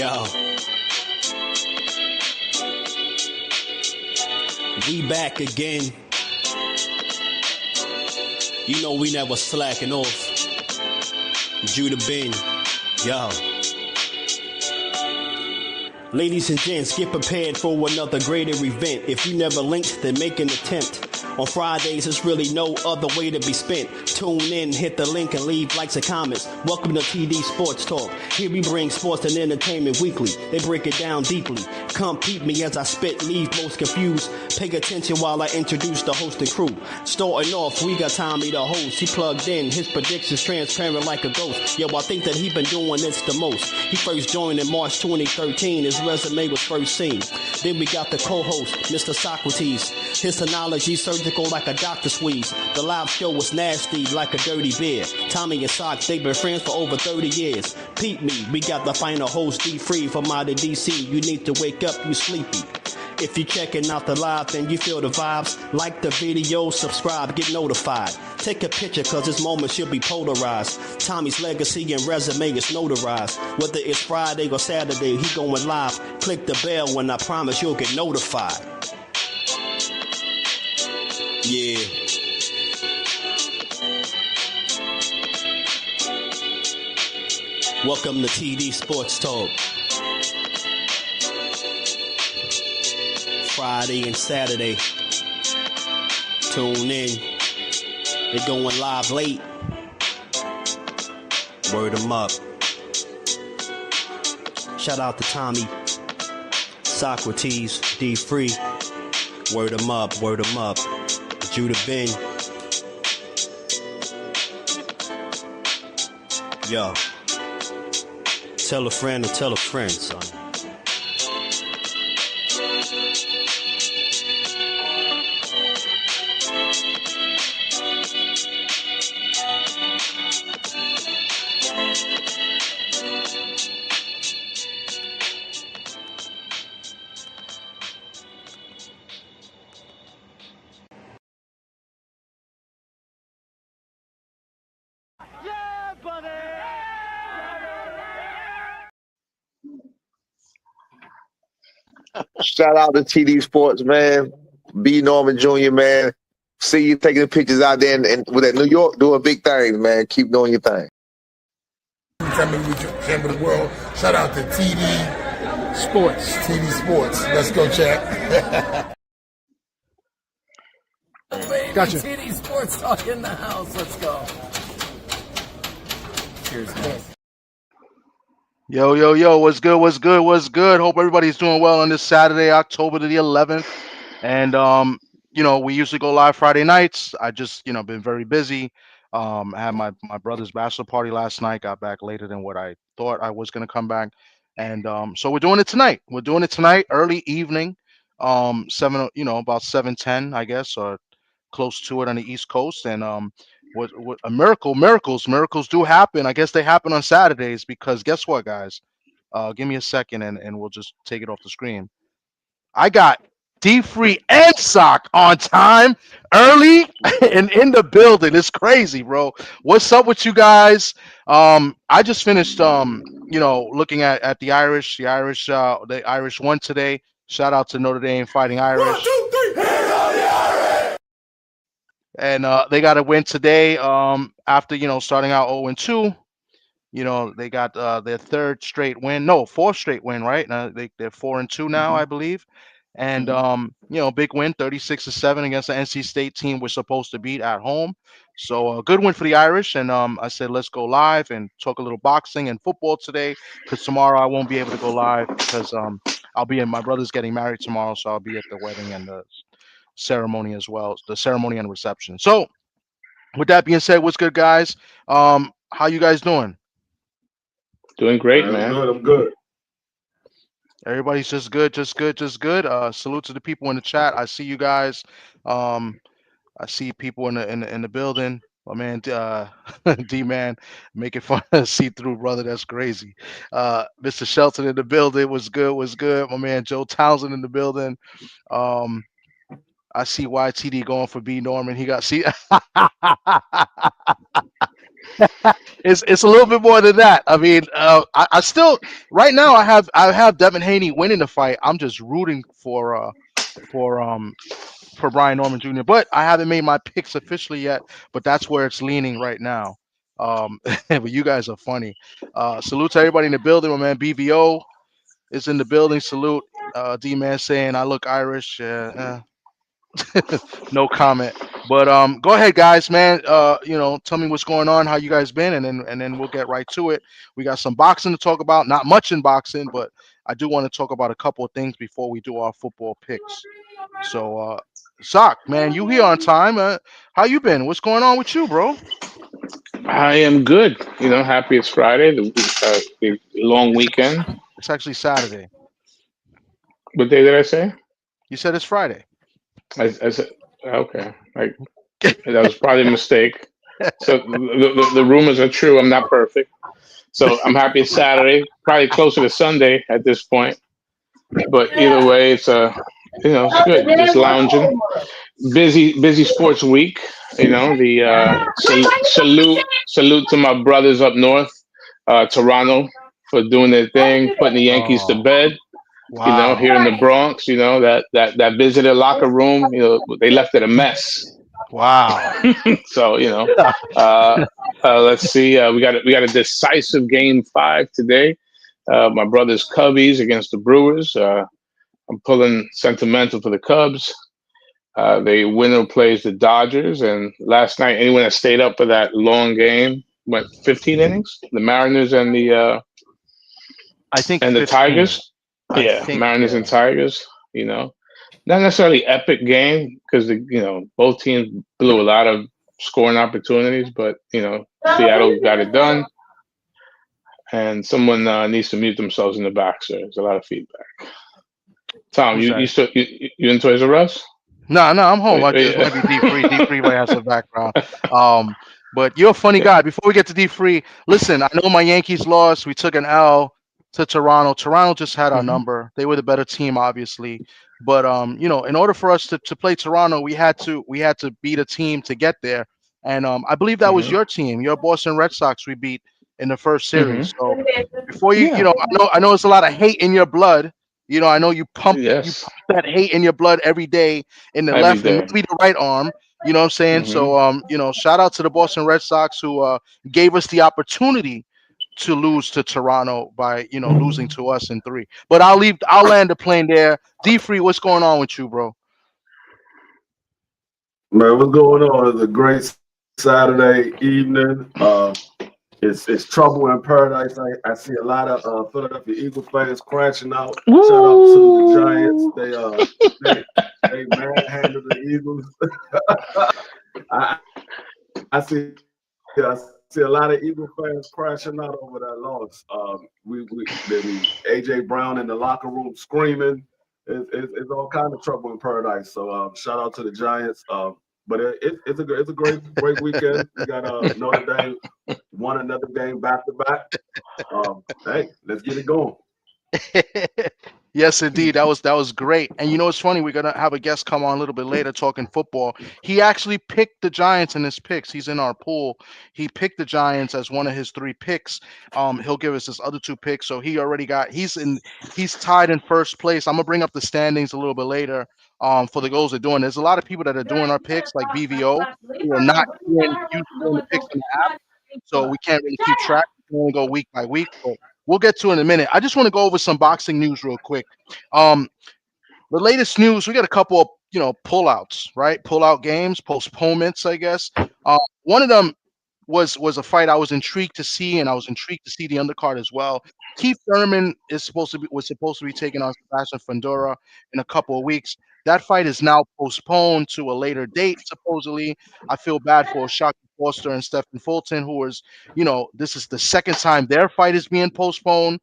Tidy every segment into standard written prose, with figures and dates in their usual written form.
Yo. We back again. You know we never slacking off. Judah Ben. Yo. Ladies and gents, get prepared for another greater event. If you never linked, then make an attempt. On Fridays, there's really no other way to be spent. Tune in, hit the link, and leave likes and comments. Welcome to TD Sports Talk. Here we bring sports and entertainment weekly. They break it down deeply. Come peep me as I spit, leave most confused. Pay attention while I introduce the host and crew. Starting off, we got Tommy the host. He plugged in, his predictions transparent like a ghost. Yo, I think that he been doing this the most. He first joined in March 2013. His resume was first seen. Then we got the co-host, Mr. Socrates. His analogy surgical like a doctor squeeze. The live show was nasty like a dirty beer. Tommy and Sock, they've been friends for over 30 years. Peep me, we got the final host D-Free from out of DC. You need to wake up, you sleepy. If you checking out the live, then you feel the vibes. Like the video, subscribe, get notified. Take a picture, cause this moment should be polarized. Tommy's legacy and resume is notarized. Whether it's Friday or Saturday, he going live. Click the bell when I promise you'll get notified. Yeah. Welcome to TD Sports Talk. Friday and Saturday. Tune in. They're going live late. Word them up. Shout out to Tommy, Socrates, D-Free. Word them up, word them up. Judah Ben. Yo. Tell a friend to tell a friend, son. Shout out to TD Sports, man. B. Norman Jr., man. See you taking the pictures out there and with that New York doing big things, man. Keep doing your thing. Tell me with your champ of the world. Shout out to TD Sports. TD Sports. Let's go, chat. Gotcha. TD Sports Talk in the house. Let's go. Cheers, guys. Yo, what's good? Hope everybody's doing well on this Saturday, October the 11th. And, we usually go live Friday nights. I just, been very busy. I had my brother's bachelor party last night, got back later than what I thought I was going to come back. And so we're doing it tonight. Early evening, about 7:10, I guess, or close to it on the East Coast. And what a miracles do happen. I guess they happen on Saturdays because guess what, guys? Give me a second and we'll just take it off the screen. I got D-Free and Sock on time, early, and in the building. It's crazy, bro. What's up with you guys? I just finished, looking at the Irish. The Irish won today. Shout out to Notre Dame Fighting Irish. 1, 2, 3. Hands on the Irish! And they got a win today. After starting out 0-2. They got their fourth straight win, right? They're 4-2 now, I believe. And big win, 36-7 against the NC State team we're supposed to beat at home. So a good win for the Irish. And I said let's go live and talk a little boxing and football today, because tomorrow I won't be able to go live because I'll be in my brother's getting married tomorrow, so I'll be at the wedding and the ceremony as well, the ceremony and reception. So with that being said, what's good, guys? How you guys doing? Doing great, man. I'm good. Everybody's just good. Salute to the people in the chat. I see you guys. I see people in the building. My man, D-Man, making fun of see-through brother. That's crazy. Mr. Shelton in the building. Was good. My man Joe Townsend in the building. I see YTD going for B Norman. He got It's a little bit more than that. I mean, I still right now I have Devin Haney winning the fight. I'm just rooting for um for Brian Norman Jr. But I haven't made my picks officially yet. But that's where it's leaning right now. But you guys are funny. Salute to everybody in the building. My man BVO is in the building. Salute. D man saying I look Irish. No comment. But go ahead, guys, man. Tell me what's going on, how you guys been, and then we'll get right to it. We got some boxing to talk about. Not much in boxing, but I do want to talk about a couple of things before we do our football picks. So, Sock, man, you here on time? How you been? What's going on with you, bro? I am good. Happy it's Friday, the long weekend. It's actually Saturday. What day did I say? You said it's Friday. I said okay. That was probably a mistake. So the rumors are true. I'm not perfect. So I'm happy it's Saturday. Probably closer to Sunday at this point. But either way, it's good. Just lounging. Busy sports week. Salute to my brothers up north, Toronto, for doing their thing, putting the Yankees to Oh, bed. wow, Here in the Bronx, that visitor locker room, they left it a mess. wow. So uh, let's see. We got a decisive game 5 today. My brother's Cubbies against the Brewers. I'm pulling sentimental for the Cubs. The winner plays the Dodgers, and last night anyone that stayed up for that long game went 15 innings. The Mariners I think and the 15. Tigers. I Yeah, think, Mariners and yeah. Tigers. Not necessarily epic game because both teams blew a lot of scoring opportunities, but Seattle got it done. And someone needs to mute themselves in the back, sir. There's a lot of feedback. Tom, Who's that? you in Toys R Us? No, no, I'm home. This Wait. might be D free. D free might have some background. Um, but you're a funny guy. Before we get to D free, listen, I know my Yankees lost. We took an L to Toronto. Toronto just had our Mhm. number. They were the better team, obviously. But in order for us to play Toronto, we had to beat a team to get there. And I believe that was Mhm. your team, your Boston Red Sox we beat in the first Mhm. series. So before Yeah. I know it's a lot of hate in your blood. I know you pump Yes. that hate in your blood every day in the Every left and day. maybe the right arm. You know what I'm saying? Mhm. So shout out to the Boston Red Sox who gave us the opportunity to lose to Toronto by losing to us in 3. But I'll land the plane there. D Free, what's going on with you, bro? Man, what's going on? It's a great Saturday evening. It's trouble in paradise. I see a lot of Philadelphia Eagles fans crashing out. Shout out to the Giants. Woo! They manhandled the Eagles. I, I see a lot of Eagle fans crashing out over that loss. Then AJ Brown in the locker room screaming. It's all kind of trouble in paradise. So shout out to the Giants. But it's a great weekend. We got Notre Dame won another game back to back. Hey, let's get it going. Yes, indeed. That was great. And it's funny, we're gonna have a guest come on a little bit later talking football. He actually picked the Giants in his picks. He's in our pool. He picked the Giants as one of his 3 picks. He'll give us his other 2 picks. So he's tied in first place. I'm gonna bring up the standings a little bit later. For the goals they're doing. There's a lot of people that are doing our picks, like BVO, who are not used to doing the picks on the app. So we can't really keep track. We can only go week by week. But we'll get to it in a minute. I just want to go over some boxing news real quick. Um, the latest news, we got a couple of pullouts, right? Pullout games, postponements, I guess. One of them was a fight I was intrigued to see, and I was intrigued to see the undercard as well. Keith Thurman was supposed to be taking on Sebastian Fundora in a couple of weeks. That fight is now postponed to a later date, supposedly. I feel bad for Shockey Foster and Stephen Fulton, who is, this is the second time their fight is being postponed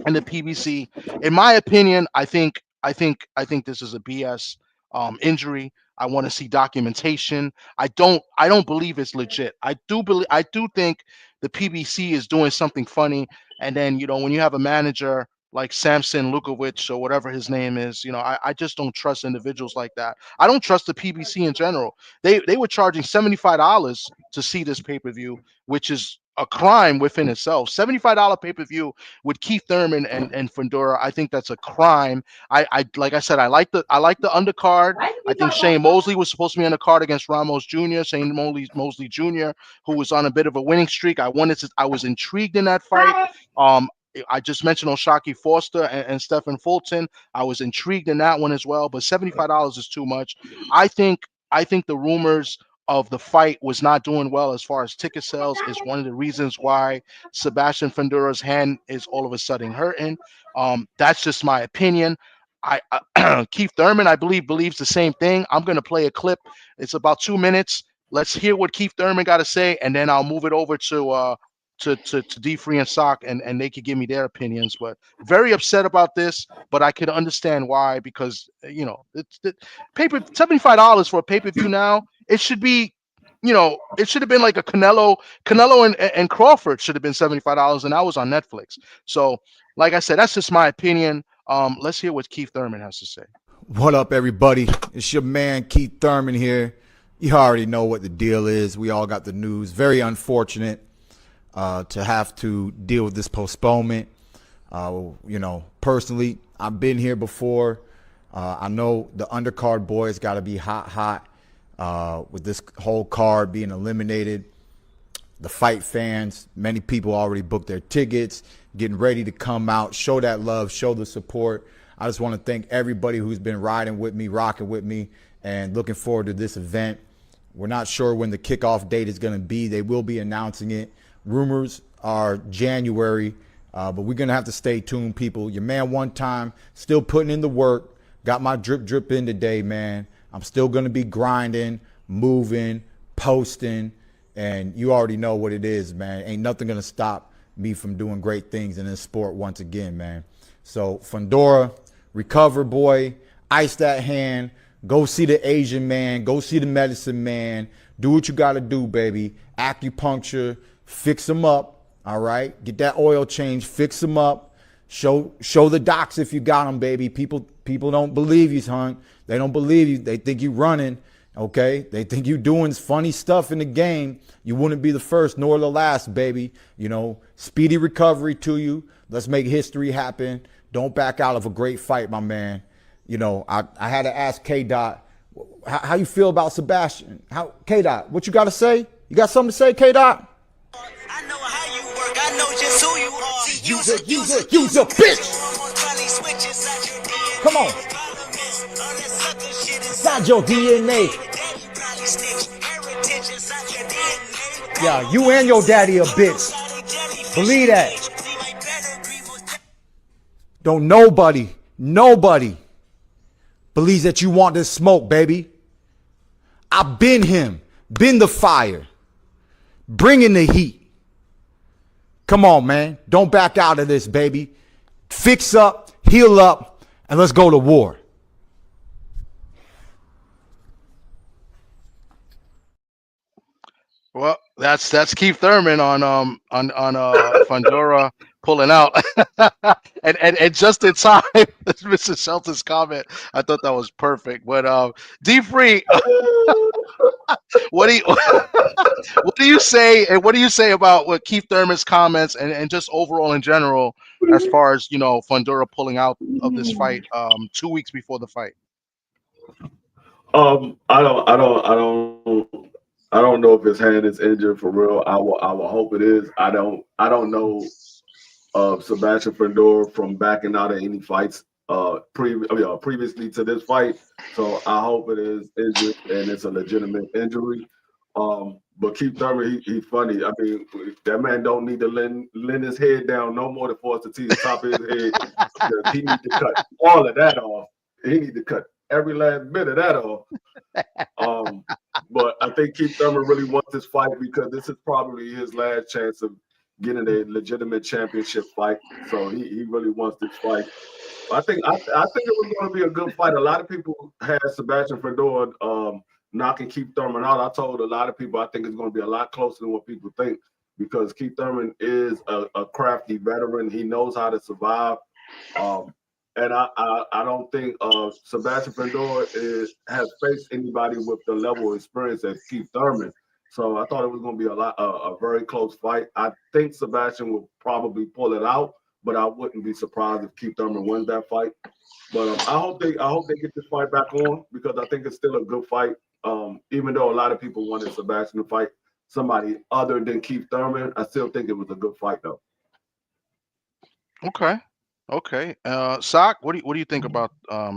and the PBC. In my opinion, I think this is a BS injury. I want to see documentation. I don't believe it's legit. I do think the PBC is doing something funny. And then when you have a manager like Samson Lukovic or whatever his name is, I just don't trust individuals like that. I don't trust the PBC in general. They were charging $75 to see this pay per view, which is a crime within itself. $75 pay-per-view with Keith Thurman and Fundora. I think that's a crime. I like I said, I like the undercard. I think Shane Mosley was supposed to be on the card against Ramos Jr. Shane Mosley Jr., who was on a bit of a winning streak. I was intrigued in that fight. I just mentioned Oshaki Foster and Stephen Fulton. I was intrigued in that one as well, but $75 is too much. I think the rumors of the fight was not doing well as far as ticket sales is one of the reasons why Sebastian Fundora's hand is all of a sudden hurting. That's just my opinion. Keith Thurman, I believe, believes the same thing. I'm going to play a clip. It's about 2 minutes. Let's hear what Keith Thurman got to say, and then I'll move it over to D Free and Sock, and they could give me their opinions. But very upset about this, but I could understand why, because it's $75 for a pay-per-view now. It should be, it should have been like a Canelo and Crawford should have been $75, and that was on Netflix. So, like I said, that's just my opinion. Let's hear what Keith Thurman has to say. What up, everybody? It's your man Keith Thurman here. You already know what the deal is. We all got the news. Very unfortunate to have to deal with this postponement. Personally, I've been here before. I know the undercard boys got to be hot with this whole card being eliminated. The fight fans, many people already booked their tickets, getting ready to come out, show that love, show the support. I just want to thank everybody who's been riding with me, rocking with me, and looking forward to this event. We're not sure when the kickoff date is going to be. They will be announcing it. Rumors are January, but we're going to have to stay tuned, people. Your man One Time, still putting in the work. Got my drip in today, man. I'm still going to be grinding, moving, posting, and you already know what it is, man. Ain't nothing going to stop me from doing great things in this sport once again, man. So, Fundora, recover, boy. Ice that hand. Go see the Asian man. Go see the medicine man. Do what you got to do, baby. Acupuncture. Fix them up, all right? Get that oil change. Fix them up. Show the docs if you got them, baby. People don't believe you, son. They don't believe you. They think you running, okay? They think you doing funny stuff in the game. You wouldn't be the first nor the last, baby. Speedy recovery to you. Let's make history happen. Don't back out of a great fight, my man. I had to ask K-Dot, how you feel about Sebastian? K-Dot, what you got to say? You got something to say, K-Dot? I know how you work. I know just who you are. Use a bitch. Come on. Inside your DNA. Yeah, you and your daddy a bitch. Believe that. Don't nobody believes that you want this smoke, baby. I've been him, been the fire, bringing the heat. Come on, man. Don't back out of this, baby. Fix up, heal up, and let's go to war. Well, that's Keith Thurman on Fundora pulling out, and just in time, Mr. Shelton's comment. I thought that was perfect. But D Free, what do you say? And what do you say about what Keith Thurman's comments and just overall in general, as far as Fundora pulling out of this fight 2 weeks before the fight? I don't know if his hand is injured for real. I will hope it is. I don't know Sebastian Fundora from backing out of any fights previously to this fight. So I hope it is injured and it's a legitimate injury. But Keith Thurman, he's funny. I mean, that man don't need to lend his head down no more for us to see the top of his head. He need to cut all of that off. He need to cut every last bit of that off. But I think Keith Thurman really wants this fight because this is probably his last chance of getting a legitimate championship fight. So he really wants this fight. I think it was going to be a good fight. A lot of people had Sebastian Fundora knocking Keith Thurman out. I told a lot of people I think it's going to be a lot closer than what people think because Keith Thurman is a crafty veteran. He knows how to survive. And I don't think Sebastian Fundora has faced anybody with the level of experience as Keith Thurman. So I thought it was going to be a very close fight. I think Sebastian will probably pull it out, but I wouldn't be surprised if Keith Thurman wins that fight. But I hope they get this fight back on because I think it's still a good fight. Even though a lot of people wanted Sebastian to fight somebody other than Keith Thurman, I still think it was a good fight though. Okay. Okay. Sock, what do you think about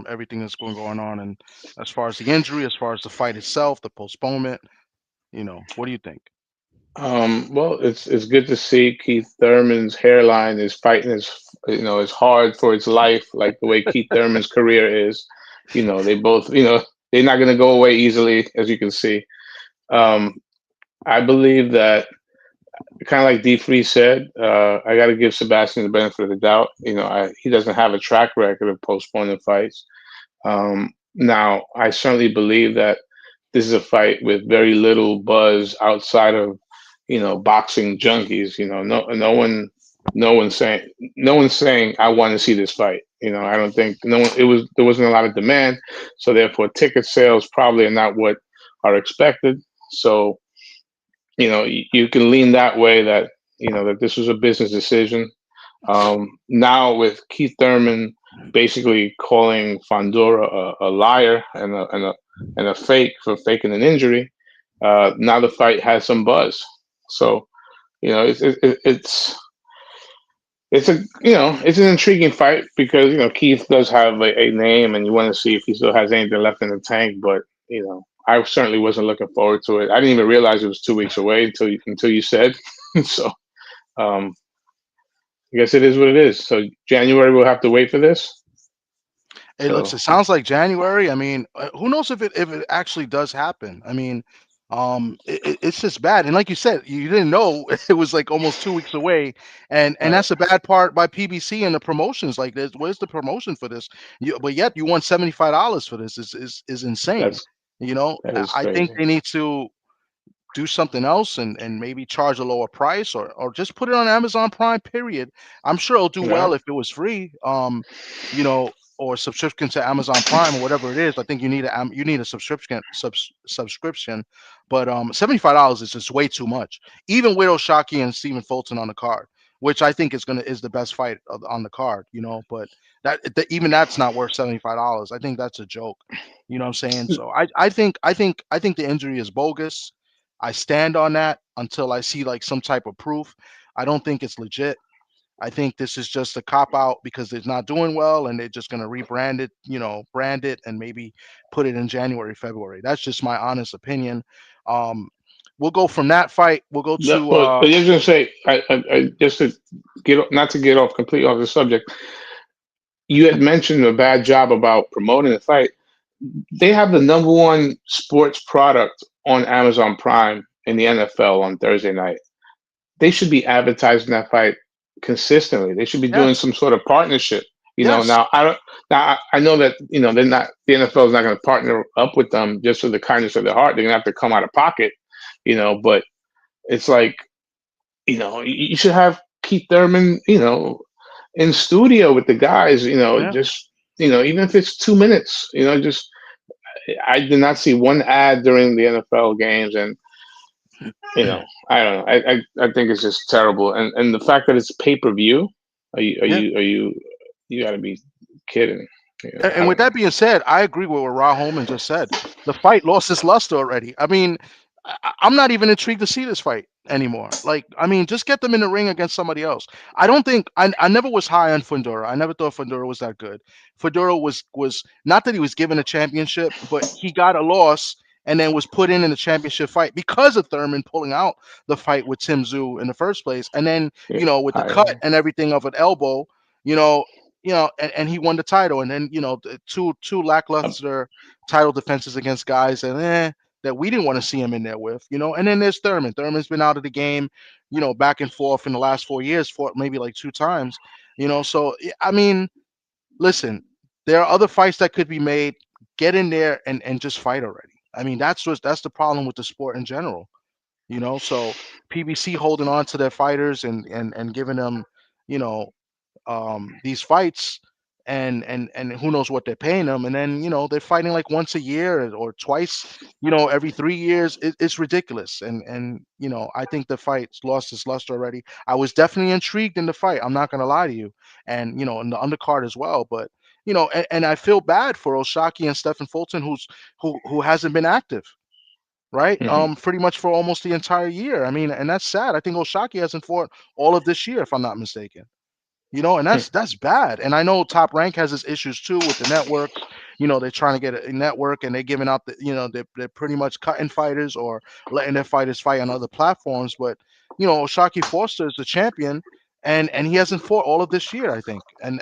everything that's going on, and as far as the injury, as far as the fight itself, the postponement, what do you think? Well, it's good to see Keith Thurman's hairline is fighting is hard for its life, like the way Keith Thurman's career is. They both, they're not going to go away easily, as you can see. I believe that, kind of like D3 said, I got to give Sebastian the benefit of the doubt. He doesn't have a track record of postponing fights. Now, I certainly believe that this is a fight with very little buzz outside of, boxing junkies. No one's saying I want to see this fight. I don't think there wasn't a lot of demand, so therefore ticket sales probably are not what are expected. So, you can lean that way that that this was a business decision. Now with Keith Thurman basically calling Fandora a liar and a fake for faking an injury, now the fight has some buzz. So it's it's an intriguing fight because Keith does have a name, and you want to see if he still has anything left in the tank. But I certainly wasn't looking forward to it. I didn't even realize it was 2 weeks away until you said. So I guess it is what it is. So January we'll have to wait for this. It looks. It sounds like January. I mean, who knows if it actually does happen? I mean, it's just bad. And like you said, you didn't know it was like almost 2 weeks away, and that's a bad part by PBC and the promotions. Like, where's the promotion for this? But yet you want $75 for this is insane. That is I think crazy. they need to do something else and maybe charge a lower price or just put it on Amazon Prime, period. I'm sure it'll do well if it was free. Or subscription to Amazon Prime or whatever it is. I think you need a subscription. But $75 is just way too much. Even with Oshaki and Stephen Fulton on the card, which I think is the best fight on the card, but even that's not worth $75. I think that's a joke. You know what I'm saying? So I think the injury is bogus. I stand on that until I see like some type of proof. I don't think it's legit. I think this is just a cop out because it's not doing well and they're just going to rebrand it, brand it and maybe put it in January, February. That's just my honest opinion. We'll go from that fight. We'll go to But I was just gonna say, I just to not to get off completely off the subject. You had mentioned a bad job about promoting the fight. They have the number one sports product on Amazon Prime in the NFL on Thursday night. They should be advertising that fight consistently. They should be doing some sort of partnership. Now I know that they're not, the NFL is not going to partner up with them just for the kindness of their heart. They're going to have to come out of pocket, but it's like, you should have Keith Thurman, in studio with the guys, just even if it's 2 minutes, just I did not see one ad during the NFL games, and I don't know. I think it's just terrible, and the fact that it's pay-per-view, you got to be kidding. And with that being said, I agree with what Ra Holman just said. The fight lost its luster already. I mean, I'm not even intrigued to see this fight anymore. Like, I mean, just get them in the ring against somebody else. I don't think I never was high on Fundora. I never thought Fundora was that good. Fundora was not that he was given a championship, but he got a loss and then was put in the championship fight because of Thurman pulling out the fight with Tim Tszyu in the first place. And then, with the cut and everything of an elbow, and he won the title. And then, two lackluster title defenses against guys and that we didn't want to see him in there with, and then there's Thurman. Thurman's been out of the game, back and forth in the last 4 years, fought maybe like 2 times, so, I mean, listen, there are other fights that could be made. Get in there and just fight already. I mean, that's the problem with the sport in general, so PBC holding on to their fighters and giving them, these fights and who knows what they're paying them, and then they're fighting like once a year or twice, every 3 years. It's ridiculous, and I think the fight's lost its luster already. I was definitely intrigued in the fight. I'm not gonna lie to you, and in the undercard as well, but and I feel bad for Oshaki and Stephen Fulton, who hasn't been active, right? Mhm. Pretty much for almost the entire year. I mean, and that's sad. I think Oshaki hasn't fought all of this year, if I'm not mistaken. And that's bad. And I know Top Rank has its issues too with the networks. They're trying to get a network, and they're giving out they're pretty much cutting fighters or letting their fighters fight on other platforms. But Oshaki Foster is the champion, and he hasn't fought all of this year, I think, and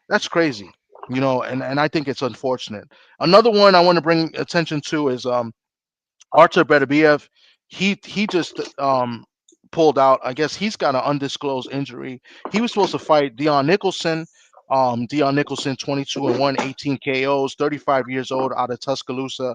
that's crazy. And I think it's unfortunate. Another one I want to bring attention to is Artur Beterbiev. He just pulled out. I guess he's got an undisclosed injury. He was supposed to fight Dion Nicholson. Dion Nicholson, 22-1, 18 KOs, 35 years old, out of Tuscaloosa,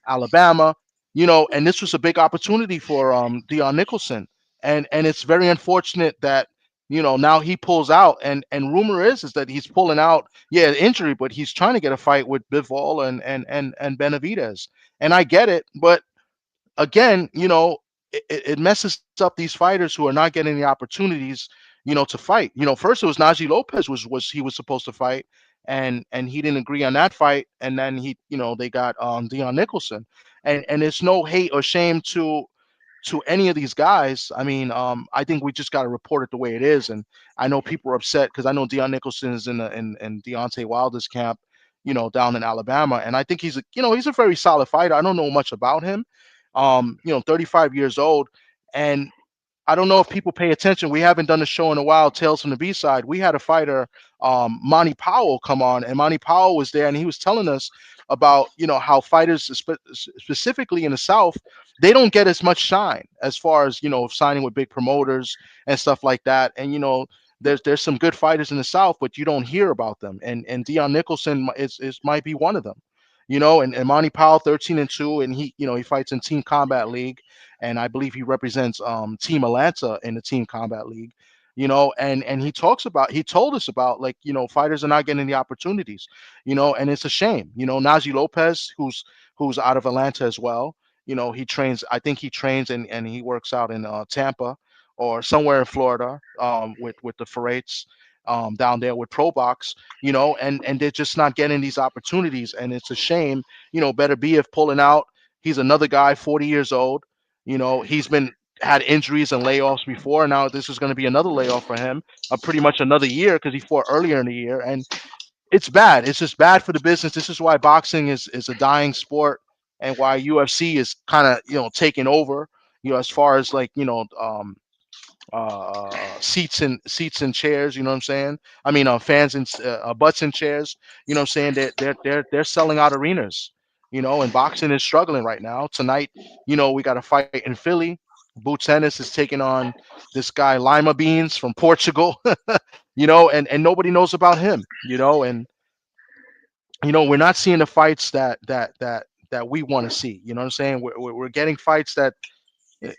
Alabama. And this was a big opportunity for Dion Nicholson. And it's very unfortunate that now he pulls out. And rumor is that he's pulling out, yeah, injury, but he's trying to get a fight with Bivol and Benavidez. And I get it, but again, it messes up these fighters who are not getting the opportunities, to fight. First it was Najee Lopez was he was supposed to fight, and he didn't agree on that fight, and then they got Dion Nicholson, and it's no hate or shame to any of these guys. I mean, I think we just got to report it the way it is. And I know people are upset because I know Dion Nicholson is in Deontay Wilder's camp, down in Alabama, and I think he's a very solid fighter. I don't know much about him. 35 years old, and I don't know if people pay attention. We haven't done a show in a while, Tales from the B-side. We had a fighter, Monty Powell, come on, and Monty Powell was there, and he was telling us about, how fighters, specifically in the South, they don't get as much shine as far as, signing with big promoters and stuff like that. And, there's some good fighters in the South, but you don't hear about them. And Dion Nicholson is might be one of them. And Monty Powell, 13-2, and he fights in Team Combat League, and I believe he represents Team Atlanta in the Team Combat League. And he told us about, like, fighters are not getting the opportunities, and it's a shame. Najee Lopez, who's out of Atlanta as well. He trains. I think he trains and he works out in Tampa or somewhere in Florida, with the Ferrates, down there with Pro Box. And they're just not getting these opportunities, and it's a shame. Beterbiev pulling out. He's another guy, 40 years old. He's had injuries and layoffs before. Now this is going to be another layoff for him, pretty much another year, because he fought earlier in the year, and it's bad. It's just bad for the business. This is why boxing is a dying sport, and why UFC is kind of taking over. As far as, like, seats and chairs, you know what I'm saying? I mean, fans and butts and chairs, you know what I'm saying? They're selling out arenas, and boxing is struggling right now. Tonight, we got a fight in Philly. Boots Ennis is taking on this guy Lima Beans from Portugal, and nobody knows about him, and we're not seeing the fights that we want to see. You know what I'm saying? We're getting fights that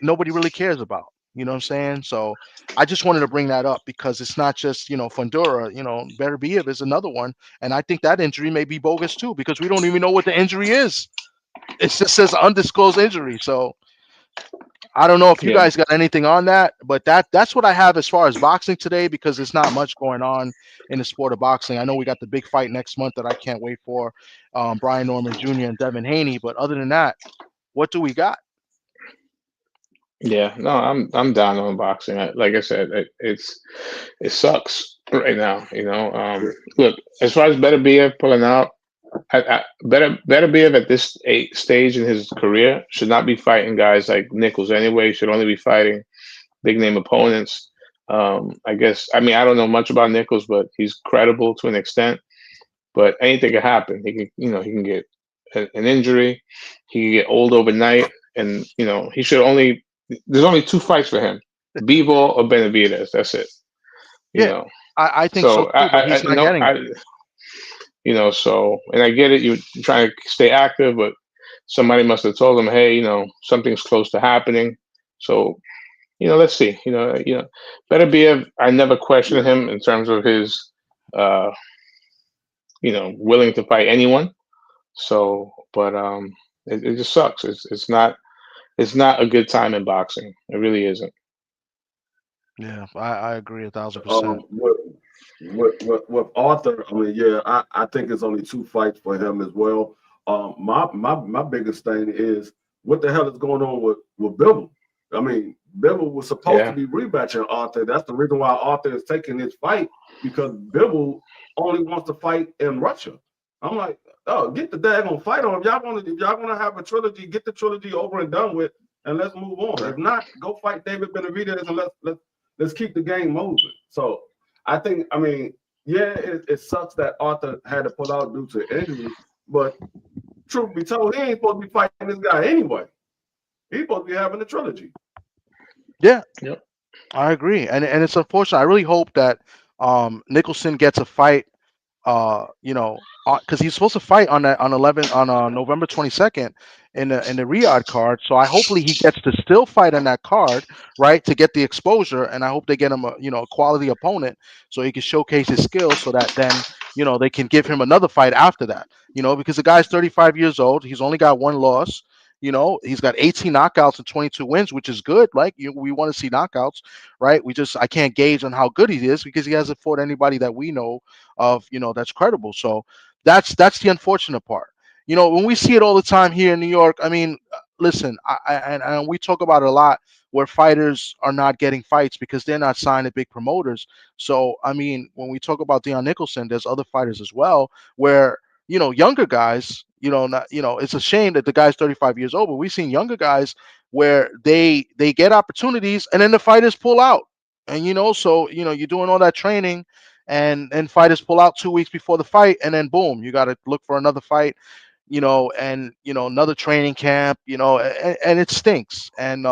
nobody really cares about. You know what I'm saying? So I just wanted to bring that up because it's not just, Fundora. Beterbiev is another one. And I think that injury may be bogus too, because we don't even know what the injury is. It just says undisclosed injury. So I don't know if you Yeah. guys got anything on that, but that's what I have as far as boxing today, because there's not much going on in the sport of boxing. I know we got the big fight next month that I can't wait for, Brian Norman Jr. and Devin Haney. But other than that, what do we got? Yeah, no, I'm down on boxing. Like I said, it sucks right now. Look, as far as Beterbiev pulling out, Beterbiev at this stage in his career should not be fighting guys like Nichols anyway. He should only be fighting big name opponents. I guess. I mean, I don't know much about Nichols, but he's credible to an extent. But anything can happen. He can get an injury. He can get old overnight, and he should only. There's only two fights for him: Bivol or Benavidez. That's it. Yeah, I think so too, but he's not getting it. So, and I get it. You're trying to stay active, but somebody must have told him, hey, something's close to happening. So, let's see. Beterbiev, I never questioned him in terms of his willing to fight anyone. So, but it just sucks. It's not a good time in boxing. It really isn't. Yeah, I agree 1,000%. Um, with, with Arthur, I mean, yeah, I think it's only 2 fights for him as well. My biggest thing is what the hell is going on with Bivol? I mean, Bivol was supposed to Yeah. be rematching Arthur. That's the reason why Arthur is taking his fight because Bivol only wants to fight in Russia. I'm like, oh, get the daggone fight on. If y'all want to have a trilogy, get the trilogy over and done with, and let's move on. If not, go fight David Benavidez and let's keep the game moving. So I think, I mean, yeah, it sucks that Arthur had to pull out due to injury, but truth be told, he ain't supposed to be fighting this guy anyway. He's supposed to be having a trilogy. Yeah, Yep. I agree, and it's unfortunate. I really hope that Nicholson gets a fight. Because he's supposed to fight on that on 11 on November 22nd in the Riyadh card. So I hopefully he gets to still fight on that card, right, to get the exposure. And I hope they get him a quality opponent so he can showcase his skills. So that then they can give him another fight after that. Because the guy's 35 years old. He's only got one loss. He's got 18 knockouts and 22 wins, which is good. Like we want to see knockouts, right? I can't gauge on how good he is because he hasn't fought anybody that we know of, that's credible. So that's the unfortunate part. When we see it all the time here in New York, I mean, listen, and we talk about it a lot where fighters are not getting fights because they're not signed to big promoters. So I mean, when we talk about Dion Nicholson, there's other fighters as well where younger guys, not it's a shame that the guy's 35 years old, but we've seen younger guys where they get opportunities and then the fighters pull out. And so you're doing all that training and fighters pull out 2 weeks before the fight, and then boom, you got to look for another fight, and another training camp, and it stinks. And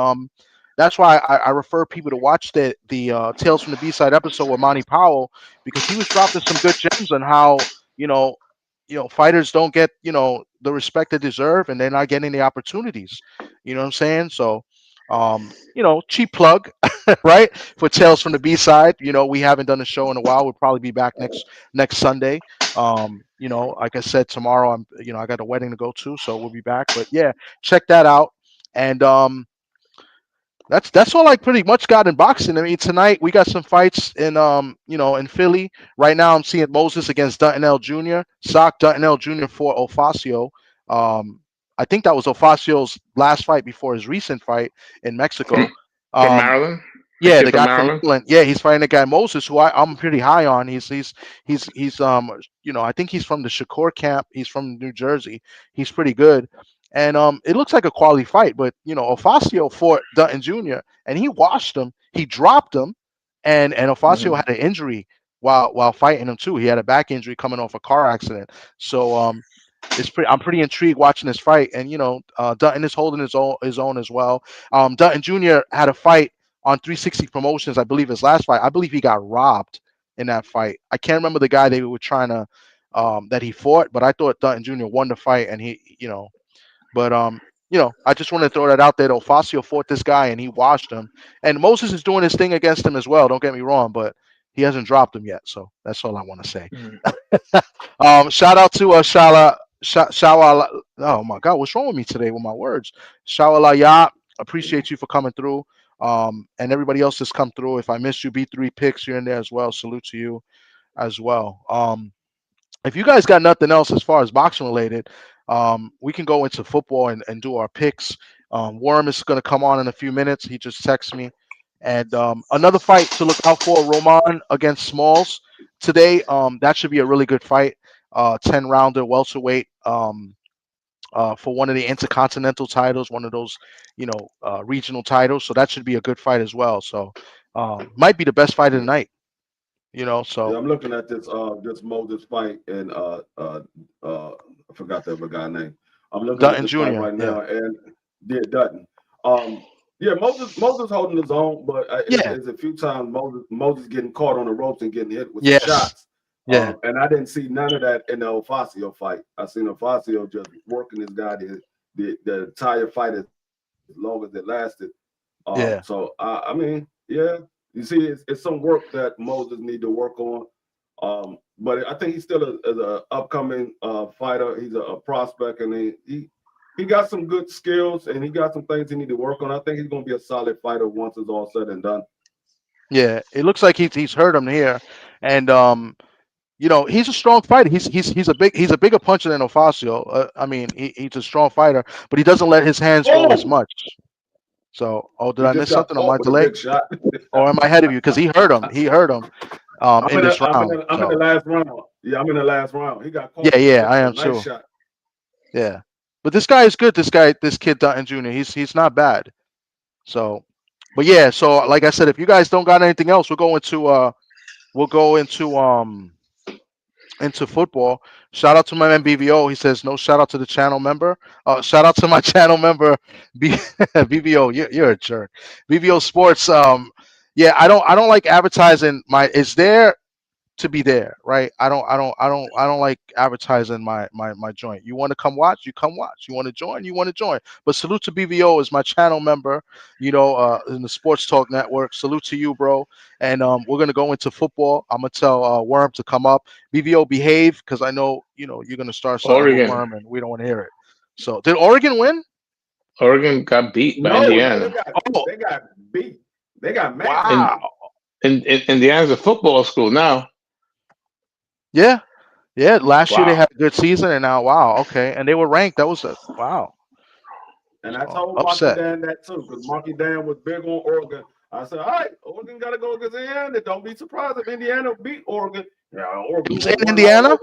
that's why I refer people to watch the Tales from the B-side episode with Monty Powell, because he was dropping some good gems on how fighters don't get the respect they deserve, and they're not getting the opportunities. You know what I'm saying? So cheap plug, right? For Tales from the B side. We haven't done a show in a while. We'll probably be back next Sunday. Like I said, tomorrow I got a wedding to go to, so we'll be back. But yeah, check that out. And that's all I pretty much got in boxing. I mean, tonight we got some fights in Philly. Right now I'm seeing Moses against Dutton L. Jr. Dutton L. Jr. for Ofacio. I think that was Ofacio's last fight before his recent fight in Mexico. From Maryland. Yeah, Kid the from guy from Maryland. Maryland. Yeah, he's fighting the guy Moses, who I'm pretty high on. He's I think he's from the Shakur camp. He's from New Jersey. He's pretty good. And it looks like a quality fight, but Ofacio fought Dutton Jr. and he washed him. He dropped him, and Ofacio had an injury while fighting him too. He had a back injury coming off a car accident. So I'm pretty intrigued watching this fight, and Dutton is holding his own as well. Dutton Jr. had a fight on 360 Promotions, I believe his last fight. I believe he got robbed in that fight. I can't remember the guy they were trying to that he fought, but I thought Dutton Jr. won the fight, and but I just want to throw that out there. Ofacio fought this guy and he washed him, and Moses is doing his thing against him as well. Don't get me wrong, but he hasn't dropped him yet, so that's all I want to say. Shout out to Shawala. Oh my God, what's wrong with me today with my words? Shawala, appreciate you for coming through. And everybody else that's come through. If I missed you, B3 picks here and there as well. Salute to you as well. If you guys got nothing else as far as boxing related, we can go into football and do our picks. Worm is going to come on in a few minutes. He just texted me. And another fight to look out for, Roman against Smalls today. That should be a really good fight. 10-rounder welterweight for one of the intercontinental titles, one of those, regional titles. So that should be a good fight as well. So might be the best fight of the night. So yeah, I'm looking at this Moses fight and I forgot the other guy's name. I'm looking Dutton at this Jr. fight right now, and yeah, Dutton. Yeah, Moses holding his own, but it's a few times Moses getting caught on the ropes and getting hit with some shots. Yeah. And I didn't see none of that in the Ofacio fight. I seen Ofacio just working this guy the entire fight as long as it lasted. So I mean, yeah, you see, it's some work that Moses need to work on. But I think he's still an upcoming fighter. He's a prospect, and he got some good skills, and he got some things he need to work on. I think he's going to be a solid fighter once it's all said and done. Yeah, it looks like he's hurt him here, and he's a strong fighter. He's a bigger puncher than Ofacio. I mean, he's a strong fighter, but he doesn't let his hands go as much. So, did I miss something on my delay? Or am I ahead of you? Because he hurt him. He hurt him in this round. I'm in the last round. Yeah, I'm in the last round. He got caught. Yeah, I am nice too. Shot. Yeah, but this guy is good. This kid Dutton Jr. He's not bad. So, but yeah. So, like I said, if you guys don't got anything else, we'll go into football. Shout out to my man BVO. He says no shout out to the channel member. Shout out to my channel member BVO. You're a jerk. BVO Sports. Yeah, I don't like advertising. It's there to be there, right? I don't like advertising my joint. You want to come watch, you come watch. You want to join, you want to join. But salute to BVO as my channel member, in the Sports Talk Network. Salute to you, bro. And we're gonna go into football. I'm gonna tell Worm to come up. BVO, behave, because I know you're gonna start something with Worm, and we don't want to hear it. So, did Oregon win? Oregon got beat by Indiana. They got beat. They got mad. Wow. And Indiana's a football school now. Yeah. Last year they had a good season, and now okay, and they were ranked. That was wow. And I told Marky Dan that too, because Marky Dan was big on Oregon. I said, all right, Oregon got to go against Indiana. Don't be surprised if Indiana beat Oregon. Yeah, Oregon was in Indiana.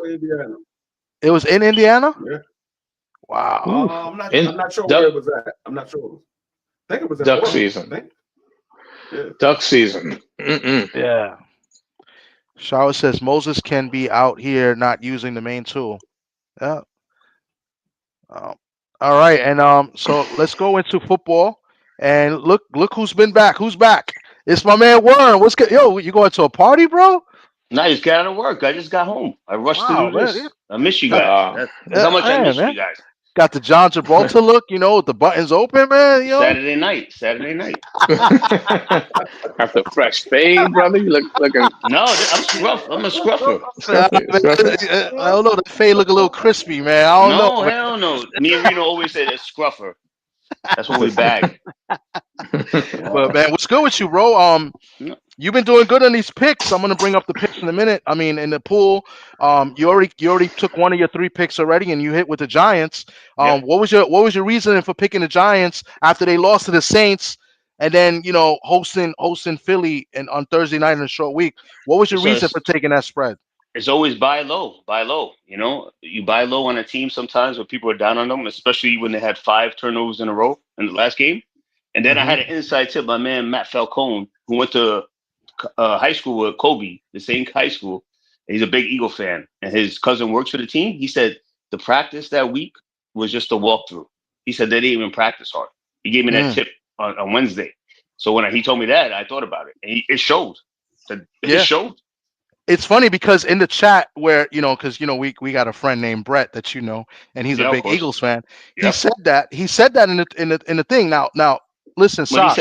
It was in Indiana. Yeah. Wow. I'm not sure where it was at. I'm not sure. I think it was in Duck Oregon, season. Yeah. Duck season. Yeah. Shower says Moses can be out here not using the main tool. Yeah. All right, and so let's go into football. And look who's been back. Who's back? It's my man Warren. What's good? Yo, you going to a party, bro? No, I just got out of work. I just got home. I rushed to do this. I miss you guys. That's how much I miss you guys. Got the John Travolta look, with the buttons open, man. Saturday night. Got the fresh fade, brother. You looking. No, I'm scruff. I'm a scruffer. I don't know. The fade look a little crispy, man. I don't know. Hell no. Me and Reno always say that scruffer. That's what we bag. But man, what's good with you, bro? You've been doing good on these picks. I'm gonna bring up the picks in a minute. I mean, in the pool, you already took one of your 3 picks already, and you hit with the Giants. What was your reasoning for picking the Giants after they lost to the Saints, and then hosting Philly and on Thursday night in a short week? What was your reason for taking that spread? It's always buy low. You buy low on a team sometimes when people are down on them, especially when they had 5 turnovers in a row in the last game. And then I had an inside tip. My man Matt Falcone, who went to high school with Kobe, the same high school. He's a big Eagle fan, and his cousin works for the team. He said the practice that week was just a walkthrough. He said they didn't even practice hard. He gave me that tip on Wednesday. So when he told me that, I thought about it, and it showed. It showed. It's funny because in the chat where because we got a friend named Brett that and he's a big Eagles fan. He said that in the thing. Now listen, Sock.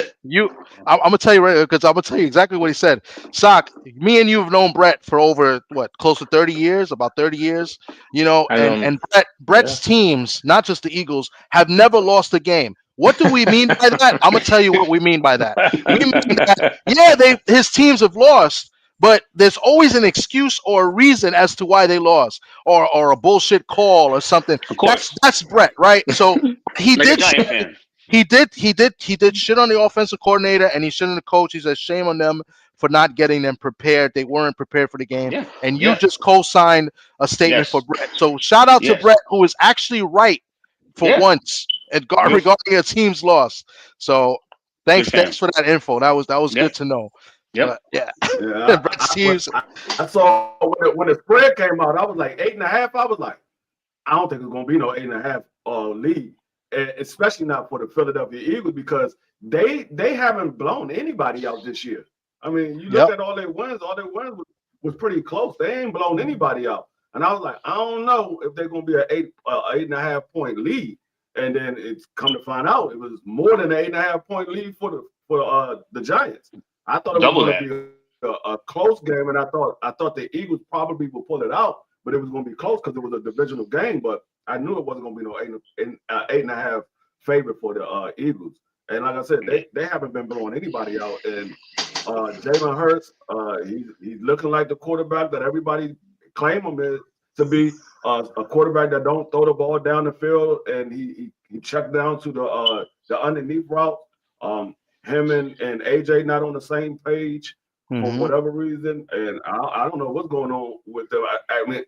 I'm gonna tell you right because I'm gonna tell you exactly what he said. Sock, me and you have known Brett for over close to 30 years, about 30 years. And Brett's teams, not just the Eagles, have never lost a game. What do we mean by that? I'm gonna tell you what we mean by that. We mean that his teams have lost. But there's always an excuse or a reason as to why they lost, or a bullshit call or something. Of course. That's Brett, right? So he like He did shit on the offensive coordinator, and he shit on the coach. He said shame on them for not getting them prepared. They weren't prepared for the game, and you just co-signed a statement for Brett. So shout out to Brett, who is actually right for once regarding a team's loss. So thanks for that info. That was good to know. I saw when the spread came out, I was like 8.5. I was like, I don't think it's gonna be no 8.5 lead, especially not for the Philadelphia Eagles because they haven't blown anybody out this year. I mean, you look at all their wins was pretty close. They ain't blown anybody out, and I was like, I don't know if they're gonna be an 8.5 point lead, and then it's come to find out it was more than an 8.5 point lead for the Giants. I thought it was going to be a close game, and I thought the Eagles probably would pull it out, but it was going to be close because it was a divisional game. But I knew it wasn't going to be no 8.5 favorite for the Eagles. And like I said, they haven't been blowing anybody out. And Jalen Hurts, he's looking like the quarterback that everybody claim him to be, a quarterback that don't throw the ball down the field, and he checked down to the underneath route. Him and AJ not on the same page for whatever reason, and I don't know what's going on with them. I mean,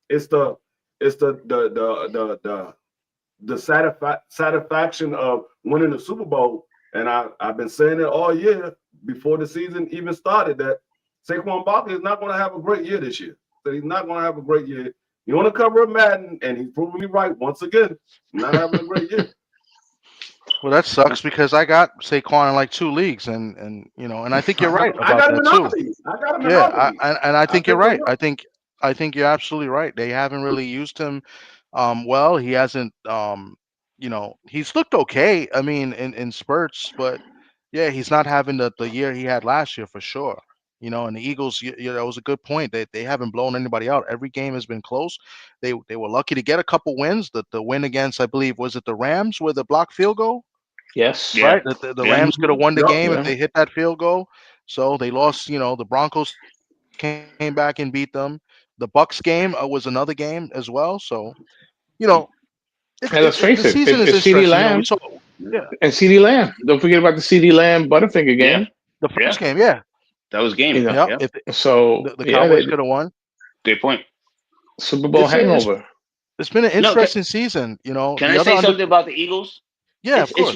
it's the satisfaction of winning the Super Bowl, and I've been saying it all year before the season even started that Saquon Barkley is not going to have a great year this year. So he's not going to have a great year. You want to cover a Madden, and he's proving me right once again. Not having a great year. Well, that sucks because I got Saquon in like 2 leagues, and I think you're right about that too. I got him in Yeah, all I think you're right. I think you're absolutely right. They haven't really used him well. He hasn't he's looked okay. I mean, in spurts, but yeah, he's not having the year he had last year for sure. And the Eagles, that was a good point. They haven't blown anybody out. Every game has been close. They were lucky to get a couple wins. The win against, I believe, was it the Rams with the blocked field goal? Yes. Right. The Rams could have won the game if they hit that field goal. So they lost. The Broncos came back and beat them. The Bucks game was another game as well. So and let's face the it, season is CD interesting. Lamb, and CD Lamb. Don't forget about the CD Lamb Butterfinger game. The first game, yeah. That was game. So the Cowboys could have won. Good point. Super Bowl hangover. It's been an interesting season. Can I say something about the Eagles? Yeah, of course.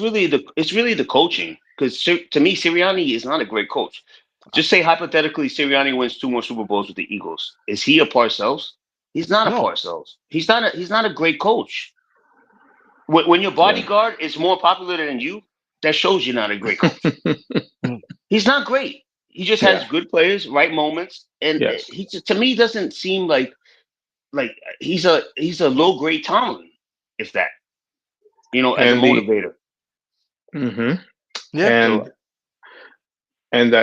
It's really the coaching, because to me, Sirianni is not a great coach. Just say hypothetically, Sirianni wins 2 more Super Bowls with the Eagles. Is he a Parcells? He's not a Parcells. He's not a great coach. When your bodyguard is more popular than you, that shows you're not a great coach. He's not great. He just has good players, right moments, and he just, to me, doesn't seem like he's a low grade Tomlin, if that, as a motivator. Yeah. And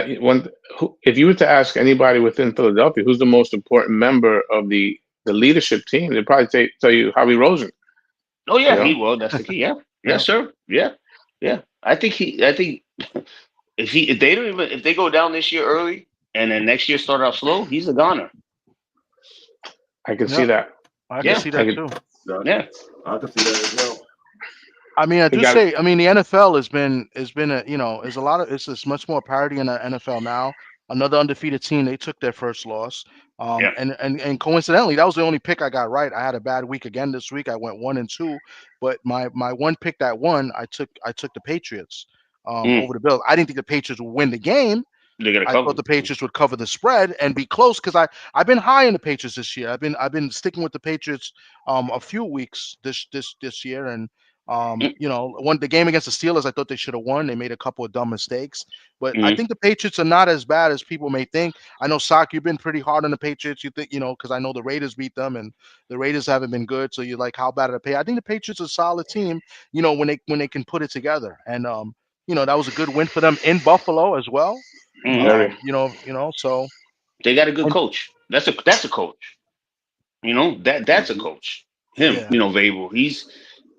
if you were to ask anybody within Philadelphia who's the most important member of the leadership team, they'd probably tell you Howie Roseman. Oh yeah, that's the key. Yeah, yes, sir. Yeah. I think if they go down this year early and then next year start off slow, he's a goner. I can see that. I can see that too. Yeah, I can see that as well. I mean, the NFL it's much more parity in the NFL now. Another undefeated team, they took their first loss. And coincidentally, that was the only pick I got right. I had a bad week again this week. I went 1-2, but my one pick that won, I took the Patriots over the Bills. I didn't think the Patriots would win the game. I thought the Patriots would cover the spread and be close because I've been high in the Patriots this year. I've been sticking with the Patriots a few weeks this year, and the game against the Steelers, I thought they should have won. They made a couple of dumb mistakes, but I think the Patriots are not as bad as people may think. I know, Sock, you've been pretty hard on the Patriots. You think, because I know the Raiders beat them, and the Raiders haven't been good. So you're like, how bad are they? I think the Patriots are a solid team. When they can put it together, and that was a good win for them in Buffalo as well. So they got a good coach. That's a coach. That's a coach. Him, Vrabel.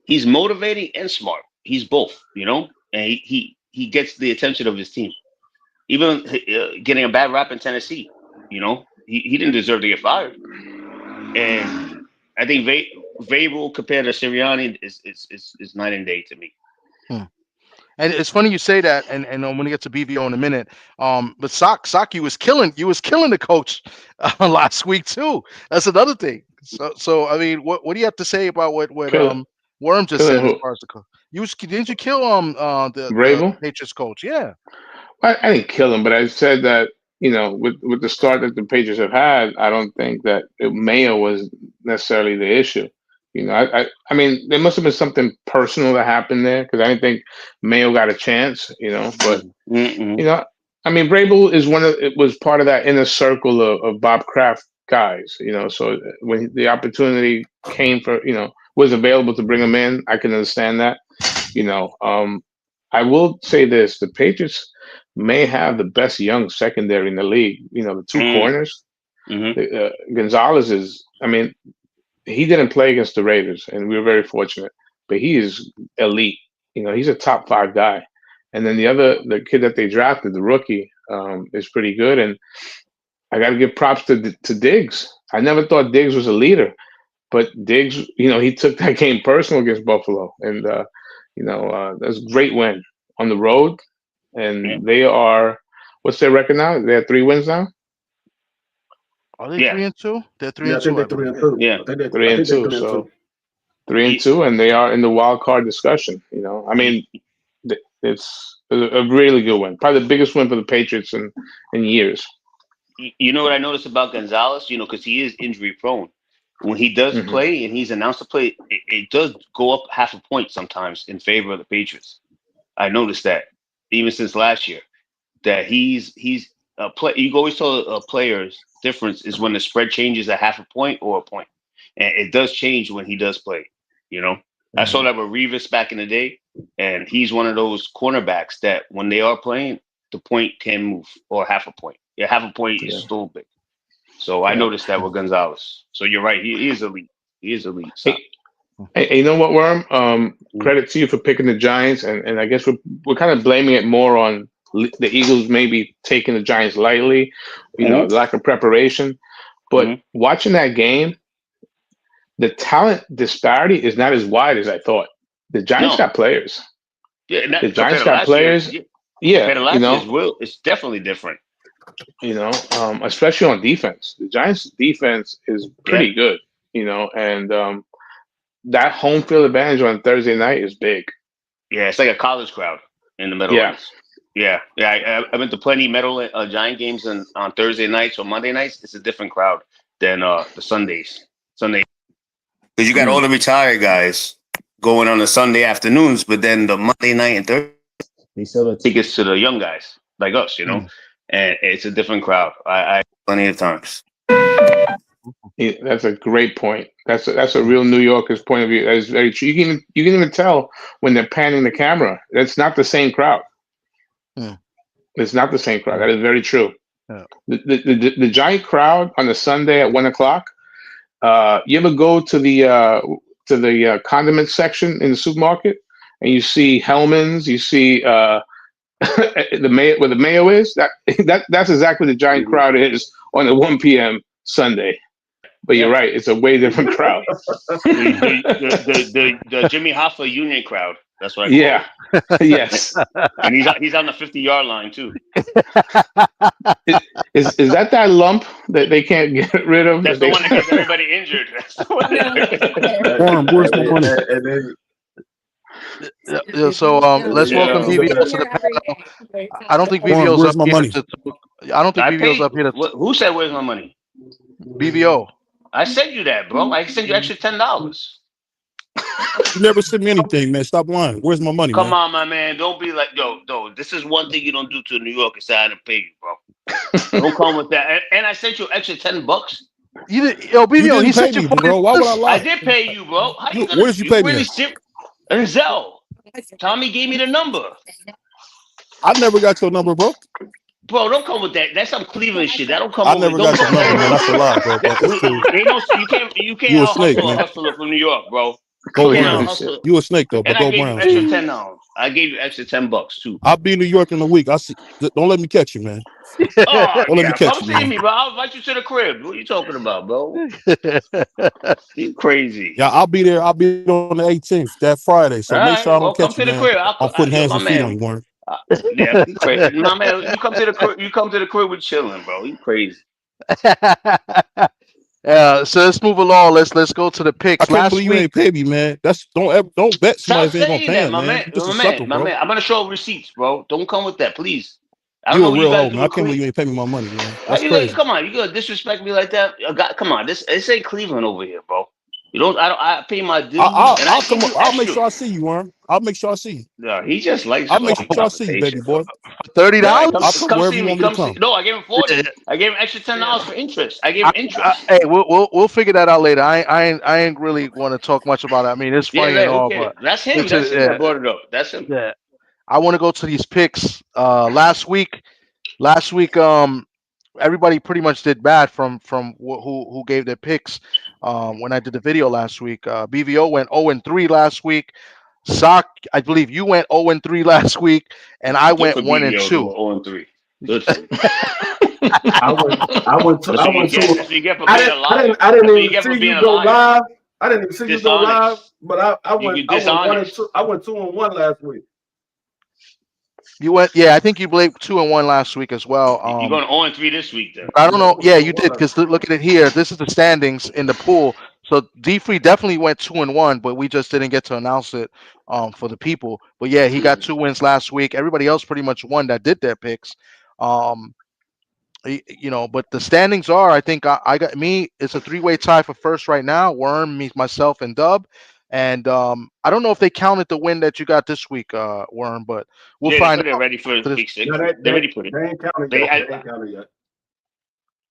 He's motivating and smart. He's both, and he gets the attention of his team. Even getting a bad rap in Tennessee, he didn't deserve to get fired. And I think Vrabel compared to Sirianni is night and day to me. And it's funny you say that, and I'm going to get to BVO in a minute. But Sock, you was killing the coach last week too. That's another thing. So I mean, what do you have to say about what Worm just said as far as the coach? Didn't you kill the Patriots coach? Yeah. I didn't kill him, but I said that with the start that the Patriots have had, I don't think that Mayo was necessarily the issue. I mean, there must have been something personal that happened there because I didn't think Mayo got a chance. But I mean, Vrabel was part of that inner circle of Bob Kraft guys. So when the opportunity came was available to bring him in, I can understand that. I will say this: the Patriots may have the best young secondary in the league. You know, the two corners. Gonzalez is. I mean, he didn't play against the Raiders, and we were very fortunate. But he is elite. You know, he's a top 5 guy. And then the kid that they drafted, the rookie, is pretty good. And I got to give props to Diggs. I never thought Diggs was a leader, but Diggs, you know, he took that game personal against Buffalo, and that's a great win on the road. And they are, what's their record now? They have 3 wins now. Are they 3-2? They're 3-2. Yeah, I think they're 3-2. Yeah, I think they're 3-2. So 3-2, and they are in the wild card discussion. You know, I mean, it's a really good win, probably the biggest win for the Patriots in years. You know what I noticed about Gonzalez? You know, because he is injury prone. When he does play and he's announced to play, it does go up half a point sometimes in favor of the Patriots. I noticed that even since last year, that he's a play. You always tell players difference is when the spread changes a half a point or a point, and it does change when he does play. You know, I saw that with Revis back in the day, and he's one of those cornerbacks that when they are playing, the point can move or half a point. Yeah, half a point is still big. So I noticed that with Gonzalez. So you're right. He is elite. He is elite. So. Hey, you know what, Worm? Credit to you for picking the Giants, and I guess we're kind of blaming it more on the Eagles maybe taking the Giants lightly, you know, lack of preparation. But watching that game, the talent disparity is not as wide as I thought. The Giants got players. Yeah, the Giants got players. Yeah, you know, it's definitely different. You know, especially on defense. The Giants' defense is pretty good. You know, and that home field advantage on Thursday night is big. Yeah, it's like a college crowd in the Meadowlands. Yeah. I went to plenty Giant games on Thursday nights or Monday nights. It's a different crowd than the Sundays. Because you got all the retired guys going on the Sunday afternoons, but then the Monday night and Thursday, they sell the tickets to the young guys like us, you know. And it's a different crowd. I plenty of times. Yeah, that's a great point. That's a real New Yorker's point of view. That is very true. You can even tell when they're panning the camera. That's not the same crowd. It's not the same crowd. That is very true. Yeah. The Giant crowd on a Sunday at 1:00. You ever go to the condiment section in the supermarket and you see Hellman's, you see the mayo where the mayo is? That's exactly the Giant crowd is on a 1 p.m. Sunday. But you're right; it's a way different crowd. the Jimmy Hoffa Union crowd. That's what I call it. Yes. And he's on the 50-yard line too. Is that lump that they can't get rid of? That's the one that gets everybody injured. That's the one Where's my money? So let's welcome VVO to the panel. I don't think VVO's up here. I don't think VVO's up here. Who said where's my money? VVO. I sent you that, bro. I sent you extra $10. You never sent me anything, man. Stop lying. Where's my money? Come on, my man. Don't be like, yo. This is one thing you don't do to New York is say I didn't pay you, bro. Don't come with that. And I sent you extra $10. You did, yo, VVO. He sent you, bro. Why would I lie? I did pay you, bro. How you where did you pay me? And Zelle. Tommy gave me the number. I never got your number, bro. Bro, don't come with that. That's some Cleveland shit. That don't come. I never got your number, man. That's a lie, bro. You can't hustle a hustler from New York, bro. Go Brown. You a snake though, but go Brown. I gave you extra $10. I gave you extra $10 too. I'll be in New York in a week. Don't let me catch you, man. Don't let me catch you. Come see me, bro. I'll invite you to the crib. What are you talking about, bro? You crazy? Yeah, I'll be there. I'll be on the 18th, that Friday. So make sure I don't catch you, man. I'm putting hands and feet on you, Warren. Yeah, you crazy. My man, you come to the crib with chilling, bro. You crazy. So let's move along. Let's go to the picks. I can't believe you ain't paid me, man. Don't bet somebody ain't gonna pay him, man. My man. I'm gonna show receipts, bro. Don't come with that, please. You a real hoe, man. I can't believe you ain't pay me my money, man. That's crazy. Come on, you gonna disrespect me like that? Come on, this ain't Cleveland over here, bro. You don't. I pay my dues. I'll make sure I see you, Worm. I'll make sure I see you. No, he just likes. I'll make sure I see you, baby boy. $30. Come see me. No, I gave him $40. I gave him extra $10 for interest. I gave him interest. Hey, we'll figure that out later. I ain't really want to talk much about it. I mean, it's funny and all, but that's him. That's him that brought it up. That's him. Yeah. I want to go to these picks. Last week, everybody pretty much did bad from who gave their picks. When I did the video last week, BVO went 0-3 last week. Sock, I believe you went 0-3 last week, and I Good went for 1 and BBO to 2. go 0-3. Good for you. I went That's what you get. to. That's what you get for being a liar. I didn't That's what you even get for see being you a go liar. live. I didn't even see you go live. Dishonest. But I You went 1 and dishonest. 2. I went 2-1 last week. You went, yeah. I think you played 2-1 last week as well. You're going 0-3 this week, then. I don't Yeah, I know. went Yeah, 2 you and 1 did last because look at it here. This is the standings in the pool. So D3 definitely went 2-1, but we just didn't get to announce it for the people. But yeah, he got 2 wins last week. Everybody else pretty much won that did their picks. But the standings are, I think I got me. It's a 3-way tie for first right now. Worm, me, myself, and Dub. And I don't know if they counted the win that you got this week, Worm, but we'll Yeah, they find put it out. ready for after this. week 6. No, They already put it. they ain't counted They, yet. I, They ain't counted yet.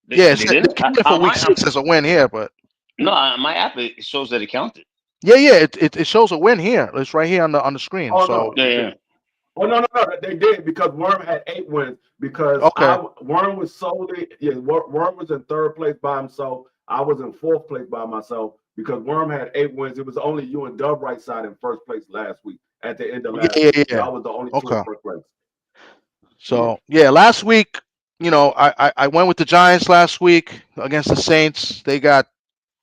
Yeah, they they didn't. counted for week 6 as a win here, but No, my app it shows that it counted. yeah, it shows a win here. It's right here on the screen. Oh So no. Yeah. Oh no, they did because Worm had 8 wins because okay, Worm was solely Worm was in 3rd place by himself. I was in 4th place by myself because Worm had 8 wins. It was only you and Dub right side in 1st place last week at the end of last week. yeah. Y'all was the only 2 Okay. in 1st place. So yeah, last week, I went with the Giants last week against the Saints. They got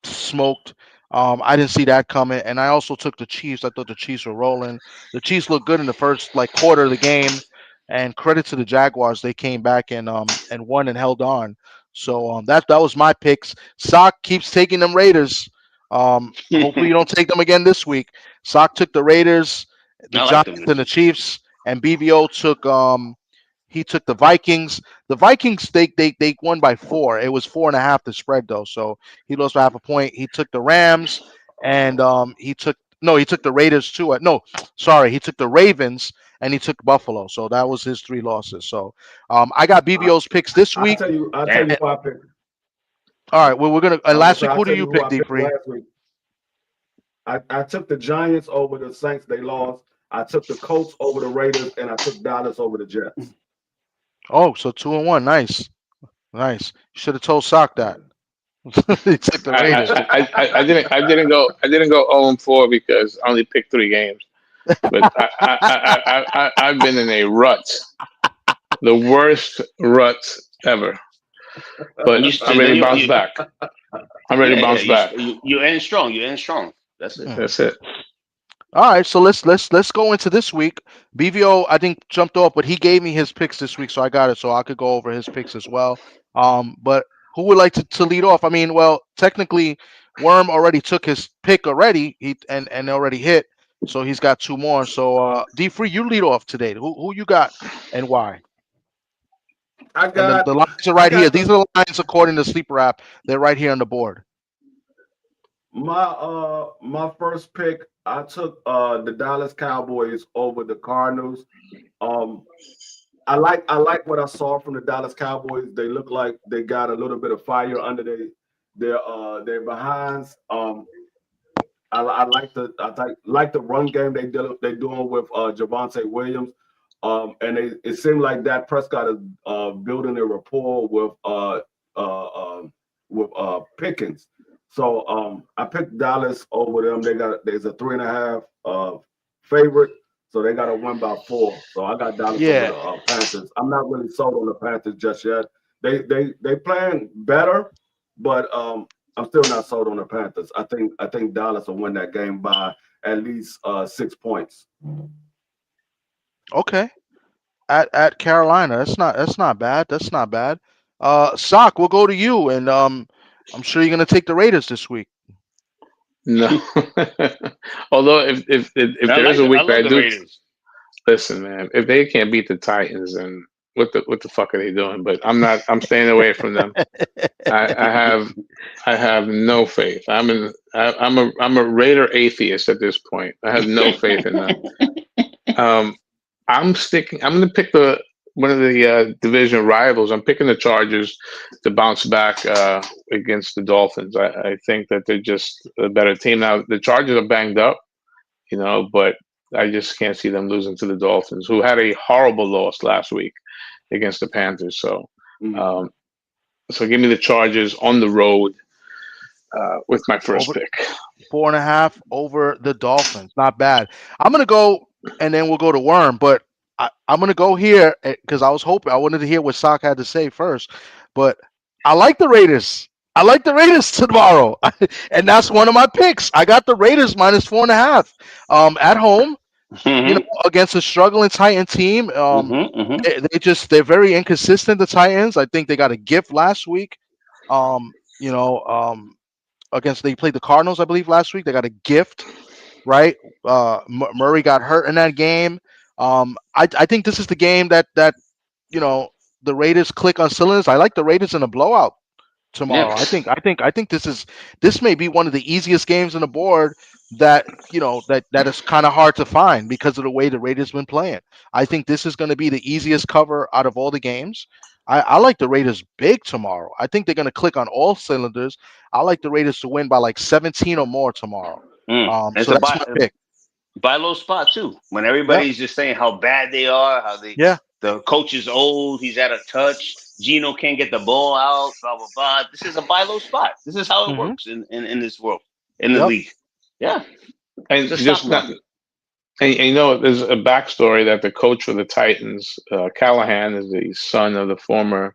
smoked. I didn't see that coming, and I also took the Chiefs. I thought the Chiefs were rolling. The Chiefs looked good in the first quarter of the game, and credit to the Jaguars, they came back and won and held on. So that was my picks. Sock keeps taking them Raiders. Hopefully you don't take them again this week. Sock took the Raiders, the I like them Giants, this and the week. Chiefs, and BVO took he took the Vikings. The Vikings they won by 4. It was 4.5 the spread though, so he lost by half a point. He took the Rams, and he took the Raiders too. No, sorry, he took the Ravens and he took Buffalo. So that was his 3 losses. So I got BBO's picks this I'll week. tell you who I picked. All right, well we're gonna. And last week, who do you pick, I picked D3? last week. I took the Giants over the Saints. They lost. I took the Colts over the Raiders, and I took Dallas over the Jets. Oh, so 2-1. Nice. You should have told Sock that. He took the Raiders. I didn't go 0-4 because I only picked 3 games. But I've been in a rut, the worst rut ever. But I'm ready to bounce back. I'm ready to bounce back. You end strong. You end strong. That's it. That's it. All right, so let's go into this week. BVO, I think, jumped off, but he gave me his picks this week, so I got it. So I could go over his picks as well. But who would like to lead off? I mean, well, technically, Worm already took his pick already. And already hit, so he's got 2 more. So D3, you lead off today. Who you got and why? I got and the lines are right here. These are the lines according to Sleeper app. They're right here on the board. My first pick, I took the Dallas Cowboys over the Cardinals. I like what I saw from the Dallas Cowboys. They look like they got a little bit of fire under their behinds. I like the run game they're doing with Javonte Williams. And it seemed like Dak Prescott is building a rapport with Pickens. So I picked Dallas over them. There's a 3.5 favorite, so they got to win by 4. So I got Dallas over the Panthers. I'm not really sold on the Panthers just yet. They playing better, but I'm still not sold on the Panthers. I think Dallas will win that game by at least 6 points. Okay. At Carolina. That's not bad. That's not bad. Sock, we'll go to you, and I'm sure you're gonna take the Raiders this week. No. Although if there is a week where I do Raiders. Listen, man, if they can't beat the Titans, then what the fuck are they doing? But I'm staying away from them. I have no faith. I'm a Raider atheist at this point. I have no faith in them. I'm going to pick one of the division rivals. I'm picking the Chargers to bounce back against the Dolphins. I think that they're just a better team. Now, the Chargers are banged up, but I just can't see them losing to the Dolphins, who had a horrible loss last week against the Panthers. So, um, so give me the Chargers on the road with my first Over pick. 4.5 over the Dolphins. Not bad. I'm gonna go, and then we'll go to Worm. But I'm gonna go here because I wanted to hear what Sock had to say first. But I like the Raiders. I like the Raiders tomorrow, and that's one of my picks. I got the Raiders minus 4.5 at home. Against a struggling Titan team. They're very inconsistent. The Titans. I think they got a gift last week. You know, against they played the Cardinals, I believe, last week. They got a gift, right? Murray got hurt in that game. I think this is the game that the Raiders click on cylinders. I like the Raiders in a blowout tomorrow. I think this may be one of the easiest games on the board that that is kind of hard to find because of the way the Raiders been playing. I think this is going to be the easiest cover out of all the games. I like the Raiders big tomorrow. I think they're going to click on all cylinders. I like the Raiders to win by like 17 or more tomorrow. So that's my pick. Buy low spot too. When everybody's just saying how bad they are, how the coach is old, he's out of touch, Gino can't get the ball out, blah blah blah. This is a buy low spot. This is how it works in this world, in the league. Yeah. And just not, and you know, there's a backstory that the coach for the Titans, Callahan, is the son of the former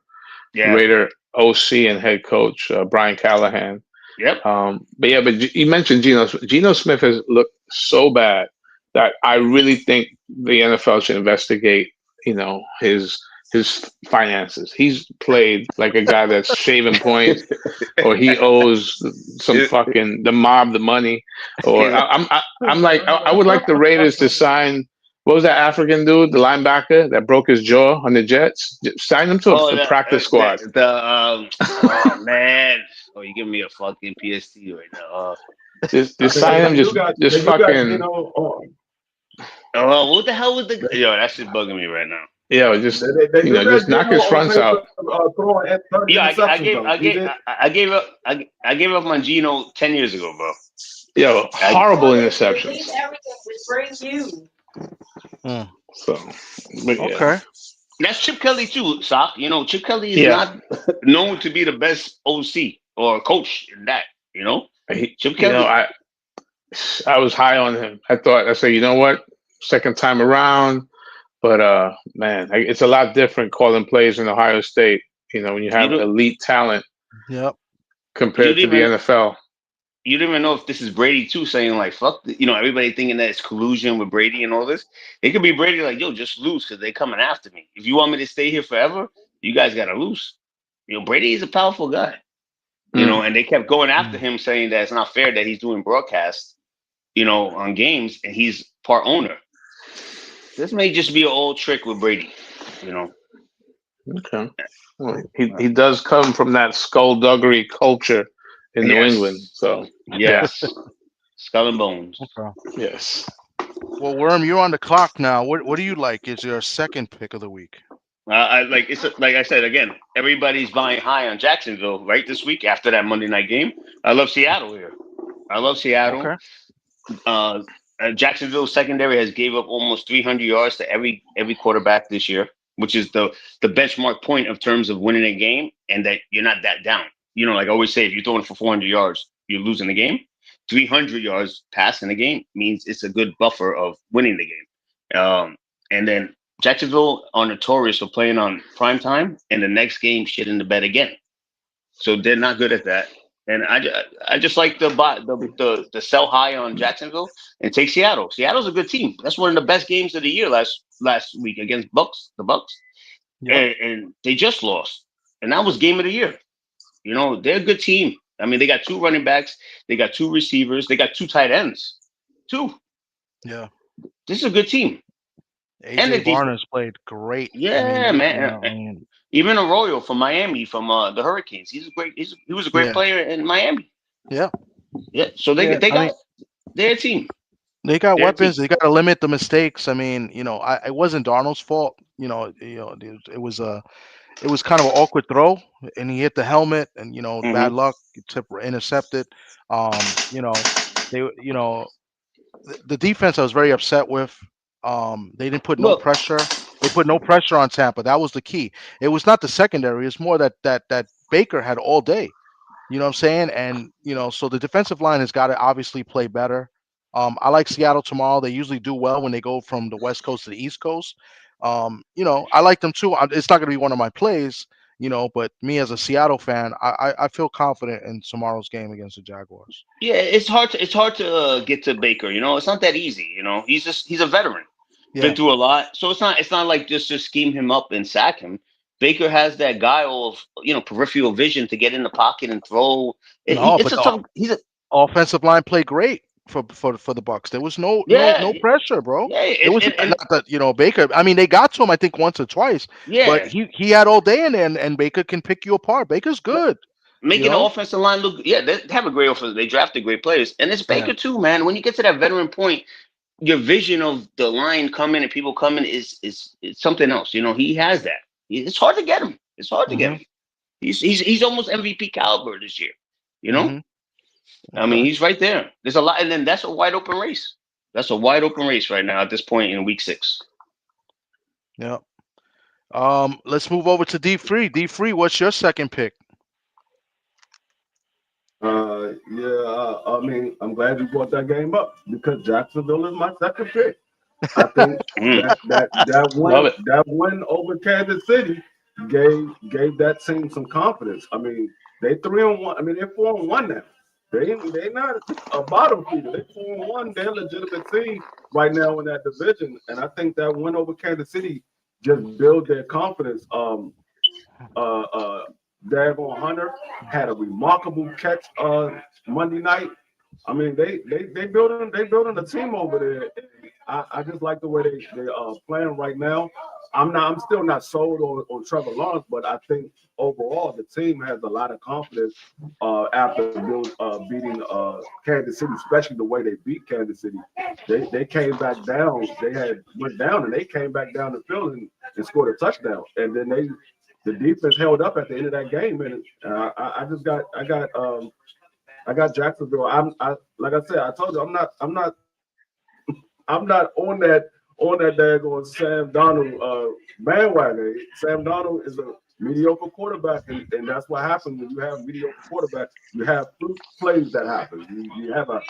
Raider OC and head coach Brian Callahan. But you mentioned Geno. Geno Smith has looked so bad that I really think the NFL should investigate, his finances. He's played like a guy that's shaving points, or he owes the mob the money. Or I'm like, I would like the Raiders to sign. What was that African dude, the linebacker that broke his jaw on the Jets? Sign him to a practice squad. Oh man! Oh, you're giving me a fucking PST right now. Just sign him. Just fucking. Oh, what the hell was the? Yo, that shit bugging me right now. Yeah, just just knock his fronts out. Yeah, I gave up on Geno 10 years ago, bro. Yo, horrible interceptions. So, okay. That's Chip Kelly too, Sock. Chip Kelly is not known to be the best OC or coach in that. Chip Kelly. I was high on him. I said, you know what? Second time around. But man, it's a lot different calling plays in Ohio State. When you have elite talent. Compared to the NFL. You don't even know if this is Brady too, saying like "fuck," everybody thinking that it's collusion with Brady and all this. It could be Brady like, "Yo, just lose because they're coming after me. If you want me to stay here forever, you guys gotta lose." Brady is a powerful guy. And they kept going after him, saying that it's not fair that he's doing broadcasts, on games, and he's part owner. This may just be an old trick with Brady, Okay. Well, he does come from that skullduggery culture in New England, so yes, skull and bones. Okay. Yes. Well, Worm, you're on the clock now. What do you like? Is your second pick of the week? Like I said again, everybody's buying high on Jacksonville right this week after that Monday night game. I love Seattle here. I love Seattle. Okay. Jacksonville's secondary has gave up almost 300 yards to every quarterback this year, which is the benchmark point of terms of winning a game, and that you're not that down. Like I always say, if you're throwing for 400 yards, you're losing the game. 300 yards passing the game means it's a good buffer of winning the game. And then Jacksonville are notorious for playing on prime time, and the next game shit in the bed again. So they're not good at that. And I just like the sell high on Jacksonville and take Seattle. Seattle's a good team. That's one of the best games of the year last week against the Bucks. Yep. And they just lost. And that was game of the year. They're a good team. I mean, they got 2 running backs, they got 2 receivers, they got 2 tight ends. 2. Yeah. This is a good team. AJ Barnes played great. Yeah, man. Even Arroyo from Miami, from the Hurricanes. He was a great player in Miami. Yeah. Yeah. So they got their team. They got weapons. They got to limit the mistakes. I mean, it wasn't Darnold's fault. It was kind of an awkward throw, and he hit the helmet, and bad luck to intercept it. the defense I was very upset with. They didn't put no Well, pressure. They put no pressure on Tampa. That was the key. It was not the secondary. It's more that Baker had all day. You know what I'm saying? And so the defensive line has got to obviously play better. I like Seattle tomorrow. They usually do well when they go from the West Coast to the East Coast. I like them too. It's not going to be one of my plays, but me as a Seattle fan, I feel confident in tomorrow's game against the Jaguars. yeah, it's hard to get to Baker. It's not that easy. He's a veteran, been Yeah. through a lot. So it's not like just scheme him up and sack him. Baker has that guile of peripheral vision to get in the pocket and throw. No, It's but a the tough. He's a offensive line played great for the Bucks. There was no no yeah no pressure, bro. yeah It was and not that Baker. I mean, they got to him I think once or twice, but yeah. he had all day in there, and Baker can pick you apart. Baker's good, you Making the know. offensive line look, yeah, they have a great offense. They drafted great players, and it's Yeah. Baker too, man. When you get to that veteran point, your vision of the line coming and people coming is something else. He has that. It's hard to get him. It's hard to get hmm him. He's almost MVP caliber this year. You know, hmm I mean, Okay. he's right there. There's a lot, and then that's a wide open race. That's a wide open race right now at this point in week 6. Yeah. Let's move over to D3. D3, what's your second pick? I mean, I'm glad you brought that game up because Jacksonville is my second pick. I think Love it. that win over Kansas City gave that team some confidence. I mean, they 3-1. I mean, they're 4-1 now. They not a bottom feeder. They're 4-1. They're a legitimate team right now in that division, and I think that win over Kansas City just build their confidence. Dagon Hunter had a remarkable catch Monday night. I mean, they building a team over there. I just like the way they playing right now. I'm still not sold on Trevor Lawrence, but I think overall the team has a lot of confidence after beating Kansas City, especially the way they beat Kansas City. They came back down. They went down and they came back down the field and scored a touchdown. And then the defense held up at the end of that game. And I got Jacksonville. Like I said, I told you I'm not on that daggone Sam Darnold bandwagon. Sam Darnold is a mediocre quarterback, and that's what happens when you have mediocre quarterbacks. You have fluke plays that happen. You have a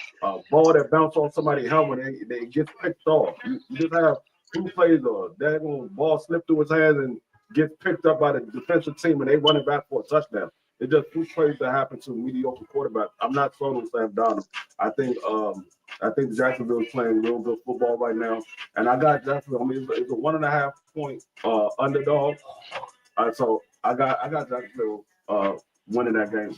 ball that bounces on somebody's helmet and it gets picked off. You just have fluke plays or daggone ball slip through his hands and gets picked up by the defensive team and they run it back for a touchdown. It just fluke plays that happen to mediocre quarterbacks. I'm not sold on Sam Darnold. I think Jacksonville is playing real good football right now, and I got Jacksonville. I mean, it's a 1.5 point underdog. So I got Jacksonville winning that game.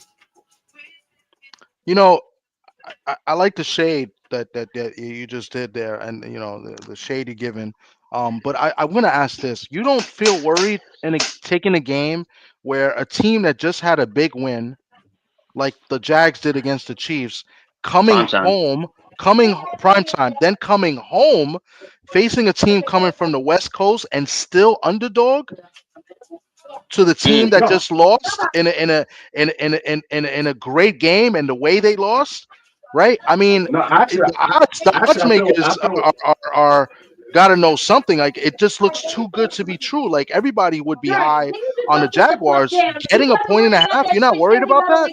I like the shade that you just did there, and the shade you're giving. But I'm gonna ask this: you don't feel worried in taking a game where a team that just had a big win, like the Jags did against the Chiefs, Prime time. coming prime time, then coming home, facing a team coming from the West Coast and still underdog to the team that No, just lost in a great game and the way they lost, right? I mean, no. Actually, the odds makers I feel are got to know something. Like it just looks too good to be true. Like everybody would be high on the Jaguars getting a point and a half. You're not worried about that?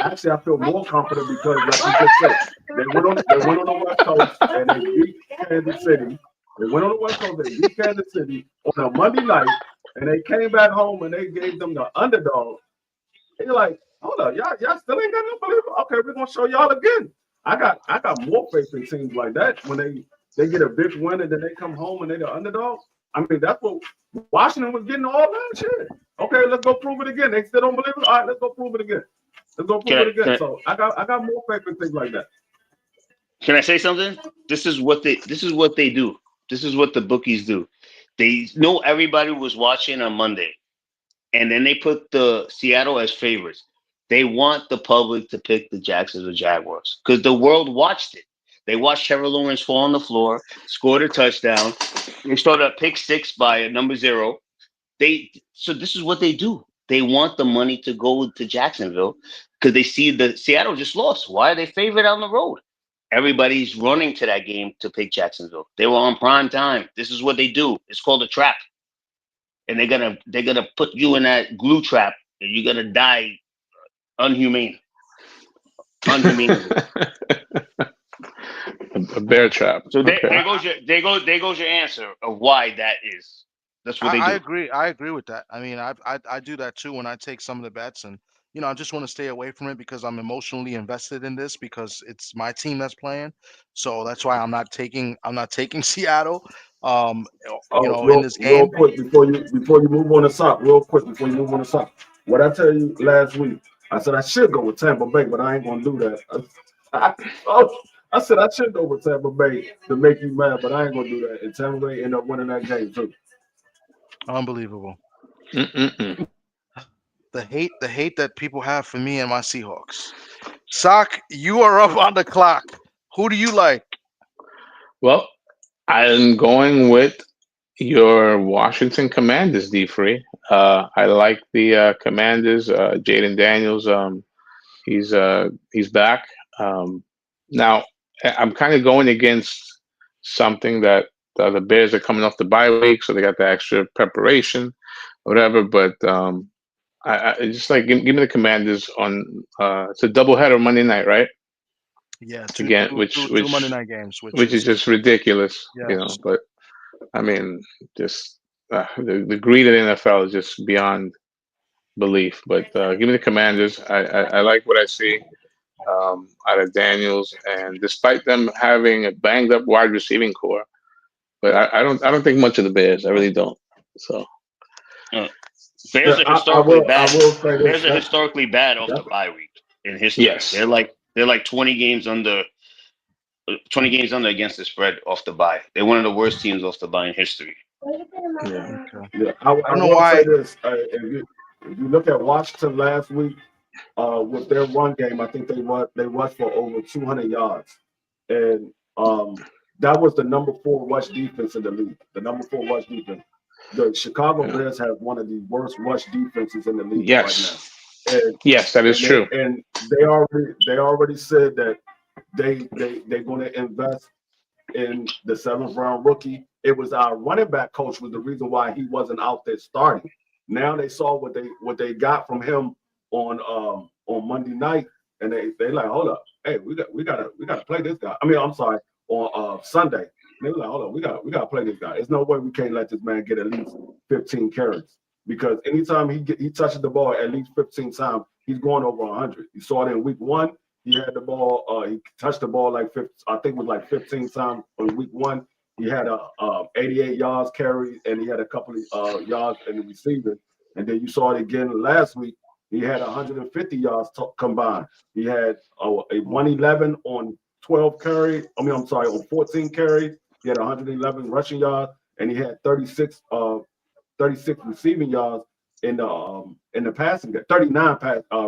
Actually, I feel more confident because, like you just said, they went on the West Coast and they beat Kansas City. They went on the West Coast, they beat Kansas City on a Monday night, and they came back home and they gave them the underdog. And you're like, hold up, y'all still ain't got no belief. Okay, we're gonna show y'all again. I got more faith in teams like that when they get a big win and then they come home and they're the underdog. I mean, that's what Washington was getting all last year. Okay, let's go prove it again. They still don't believe it. All right, let's go prove it again. Let's go prove it again. So I got more faith in things like that. Can I say something? This is what they do. This is what the bookies do. They know everybody was watching on Monday, and then they put the Seattle as favorites. They want the public to pick the Jacksonville Jaguars because the world watched it. They watched Trevor Lawrence fall on the floor, scored a touchdown. They started a pick 6 by number 0. So this is what they do. They want the money to go to Jacksonville because they see the Seattle just lost. Why are they favored on the road? everybody's running to that game to pick Jacksonville. They were on prime time. This is what they do. It's called a trap, and they're gonna put you in that glue trap, and you're gonna die unhumane. A bear trap. So Okay. there goes your answer of why that is. That's what they do. I agree with that. I mean, I do that too when I take some of the bets, and I just want to stay away from it because I'm emotionally invested in this because it's my team that's playing. So that's why I'm not taking Seattle. In this Real game. quick before you move on to sock. Real quick before you move on to sock. What I tell you last week, I said I should go with Tampa Bay, but I ain't gonna do that. I said I should go with Tampa Bay to make you mad, but I ain't gonna do that. And Tampa Bay end up winning that game too. Unbelievable. Mm-mm-mm. The hate that people have for me and my Seahawks. Sock, you are up on the clock. Who do you like? Well, I'm going with your Washington Commanders, D-Free. I like the Commanders. Jaden Daniels, he's back. Now, I'm kind of going against something that the Bears are coming off the bye week, so they got the extra preparation, whatever. But I just like give me the Commanders on. It's a doubleheader Monday night, right? Yeah, Two Monday night games, which is just ridiculous, yes. But I mean, just the greed of the NFL is just beyond belief. But give me the Commanders. I like what I see out of Daniels, and despite them having a banged up wide receiving core, but I don't think much of the Bears. I really don't. So Bears are historically bad. I will say this. Bears are historically bad off the bye week in history. Yes. They're like 20 games under against the spread off the bye. They're one of the worst teams off the bye in history. Yeah. I don't know will why. say this. If you look at Washington last week, with their run game, I think they rushed for over 200 yards, and that was the number 4 rush defense in the league. The number 4 rush defense. The Chicago Bears have one of the worst rush defenses in the league right now. And, yes, that is true. And they already said that they're going to invest in the 7th round rookie. It was our running back coach was the reason why he wasn't out there starting. Now they saw what they got from him on Monday night, and they like, hold up, hey, we gotta play this guy. I mean, I'm sorry, on Sunday. They were like, hold up, we gotta play this guy. There's no way we can't let this man get at least 15 carries, because anytime he touches the ball at least 15 times, he's going over 100. You saw it in week 1. He had the ball. He touched the ball like 15 times on week 1. He had a 88 yards carry, and he had a couple of yards in the receiving. And then you saw it again last week. He had 150 yards combined. He had a 111 on 12 carries. On 14 carries. He had 111 rushing yards, and he had 36 receiving yards in the passing game. 39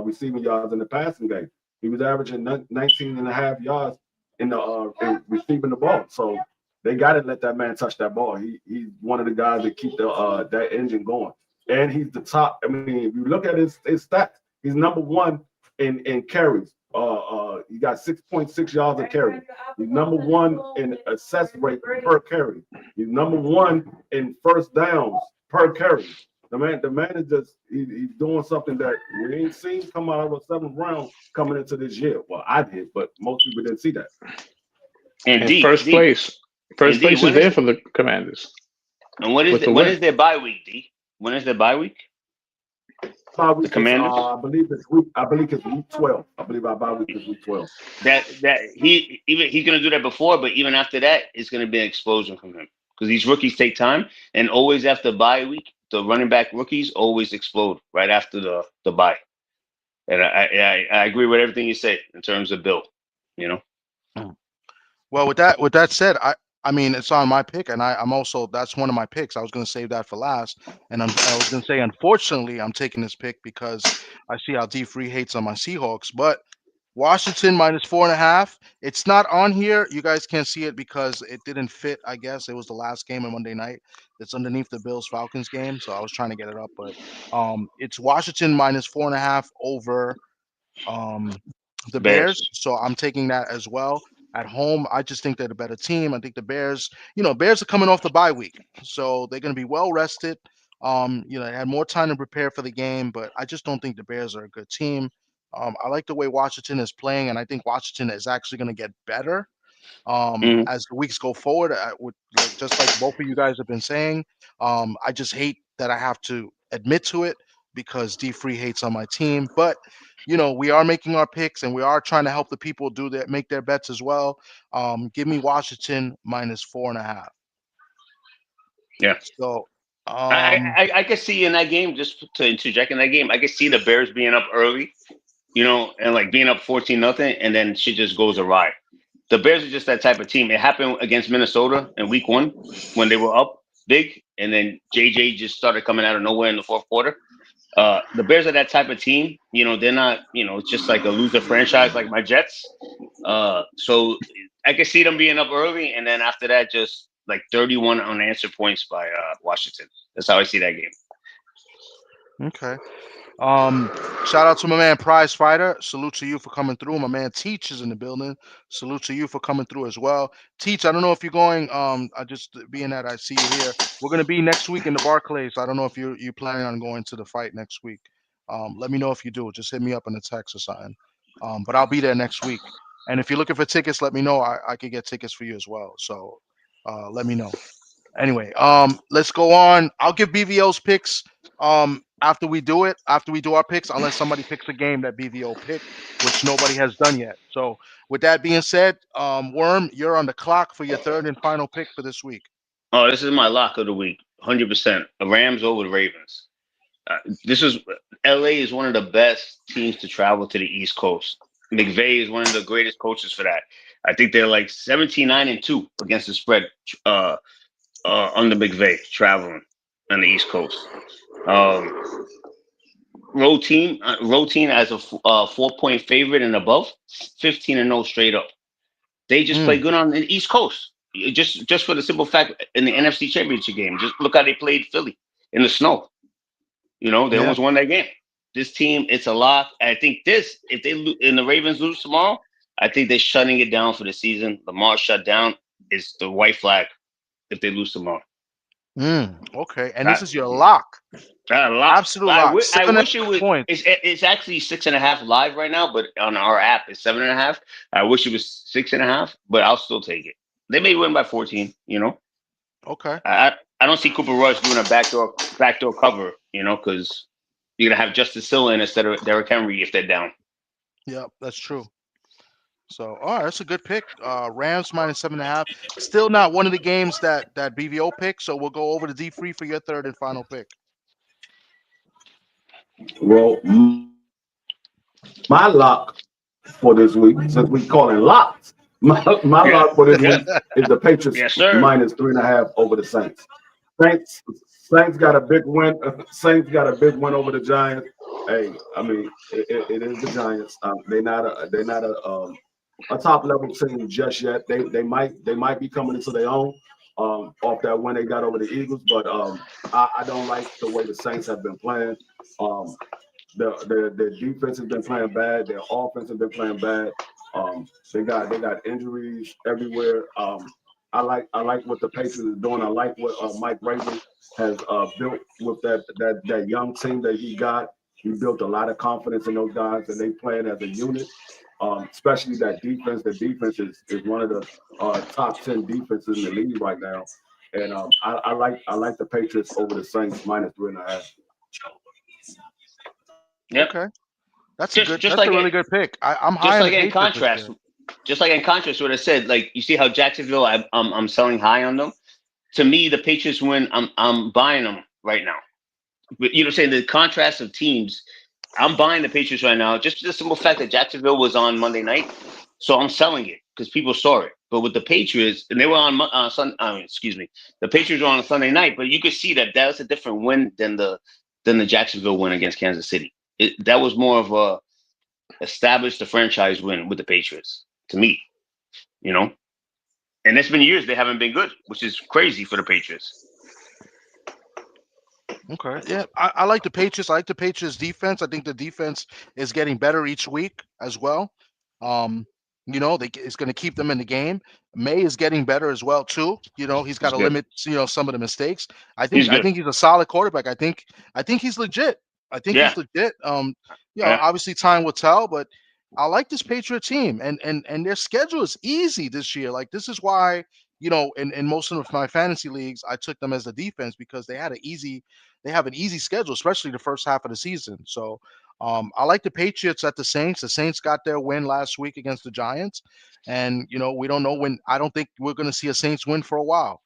receiving yards in the passing game. He was averaging 19 and a half yards in receiving the ball. So they got to let that man touch that ball. He's one of the guys that keep that engine going. And he's the top. I mean, if you look at his stats, he's number 1 in carries. He got 6.6 yards a carry. He's number 1 in assess rate per carry. He's number 1 in first downs per carry. The man is just he's doing something that we ain't seen come out of a 7th round coming into this year. Well, I did, but most people didn't see that. And first place is there for the Commanders. And when is their bye week, D? When is their bye week? The Commanders. I believe it's week 12. I believe our bye week is week 12. He's gonna do that before, but even after that, it's gonna be an explosion from him because these rookies take time, and always after bye week, the running back rookies always explode right after the bye. And I agree with everything you said in terms of Bill. Well, with that said, I mean, it's on my pick, and I'm also that's one of my picks. I was going to save that for last, and I was going to say, unfortunately, I'm taking this pick because I see how D-Free hates on my Seahawks. But Washington -4.5. It's not on here. You guys can't see it because it didn't fit. I guess it was the last game on Monday night. It's underneath the Bills-Falcons game, so I was trying to get it up, but it's Washington -4.5 over the Bears. So I'm taking that as well. At home, I just think they're the better team. I think the Bears, Bears are coming off the bye week, so they're going to be well rested. They had more time to prepare for the game, but I just don't think the Bears are a good team. I like the way Washington is playing, and I think Washington is actually going to get better Mhm. as the weeks go forward. Just like both of you guys have been saying, I just hate that I have to admit to it because D Free hates on my team. But we are making our picks and we are trying to help the people make their bets as well. Give me Washington -4.5. Yeah. So I could see in that game, just to interject in that game, I could see the Bears being up early, and like being up 14-0, and then shit just goes awry. The Bears are just that type of team. It happened against Minnesota in week 1 when they were up big, and then JJ just started coming out of nowhere in the fourth quarter. The Bears are that type of team. They're not, it's just like a loser franchise like my Jets. So I can see them being up early, and then after that, just like 31 unanswered points by Washington. That's how I see that game. okay. Shout out to my man Prize Fighter. Salute to you for coming through. My man Teach is in the building. Salute to you for coming through as well. Teach, I don't know if you're going. I just being that I see you here. We're gonna be next week in the Barclays. I don't know if you planning on going to the fight next week. Let me know if you do. Just hit me up in a text or something. But I'll be there next week. And if you're looking for tickets, let me know. I could get tickets for you as well. So let me know. Anyway, let's go on. I'll give BVO's picks after we do it, after we do our picks, unless somebody picks a game that BVO picked, which nobody has done yet. So with that being said, Worm, you're on the clock for your third and final pick for this week. Oh, this is my lock of the week, 100%. The Rams over the Ravens. This is LA is one of the best teams to travel to the East Coast. McVay is one of the greatest coaches for that. I think they're like 17-9-2 against the spread under McVay traveling on the East Coast. Road team as a 4-point favorite and above, 15-0 straight up. They just play good on the East Coast. Just for the simple fact in the NFC Championship game, just look how they played Philly in the snow. They almost won that game. This team, it's a lock. I think if they and the Ravens lose tomorrow, I think they're shutting it down for the season. Lamar shut down. It's the white flag if they lose tomorrow. Okay, and this is your lock. Lock. Absolute lock. I wish it 7.5 was. points. It's actually 6.5 live right now, but on our app it's 7.5. I wish it was 6.5, but I'll still take it. They may win by 14. Okay. I don't see Cooper Rush doing a backdoor cover. Because you're gonna have Justice Hill in instead of Derrick Henry if they're down. Yep, that's true. So, all right, that's a good pick. Rams -7.5. Still not one of the games that BVO picked. So we'll go over to D Free for your third and final pick. Well, my lock for this week, since we call it locks, my lock for this week is the Patriots Yes, sir. -3.5 over the Saints. Saints got a big win. Saints got a big win over the Giants. Hey, I mean, it is the Giants. They're not a top level team just yet. They might be coming into their own off that win they got over the Eagles, but I don't like the way the Saints have been playing. Their defense has been playing bad. Their offense has been playing bad. They got injuries everywhere. I like what the Patriots is doing. I like what Mike Vrabel has built with that young team that he got. He built a lot of confidence in those guys, and they playing as a unit. Especially that defense. The defense is one of the top 10 defenses in the league right now. And I like the Patriots over the Saints -3.5. Yep. Okay, that's Just a like really good pick. I'm high just on like the in Patriots contrast, what I said, like you see how Jacksonville, I'm selling high on them. To me, the Patriots win. I'm buying them right now. But saying the contrast of teams, I'm buying the Patriots right now. Just the simple fact that Jacksonville was on Monday night, so I'm selling it because people saw it. But with the Patriots, and they were on the Patriots were on a Sunday night, but you could see that was a different win than the Jacksonville win against Kansas City. That was more of a establish the franchise win with the Patriots to me, and it's been years they haven't been good, which is crazy for the Patriots. Okay, yeah, I like the Patriots. I like the Patriots defense. I think the defense is getting better each week as well. You know, it's going to keep them in the game. May is getting better as well too. You know, he's got to good. limit some of the mistakes. He's I good. think he's a solid quarterback. I think he's legit. I think Yeah. he's legit. Yeah. Obviously time will tell, but I like this Patriot team, and their schedule is easy this year. Like, this is why, in most of my fantasy leagues, I took them as the defense because they have an easy schedule, especially the first half of the season. So I like the Patriots at the Saints. The Saints got their win last week against the Giants, and we don't know when. I don't think we're going to see a Saints win for a while.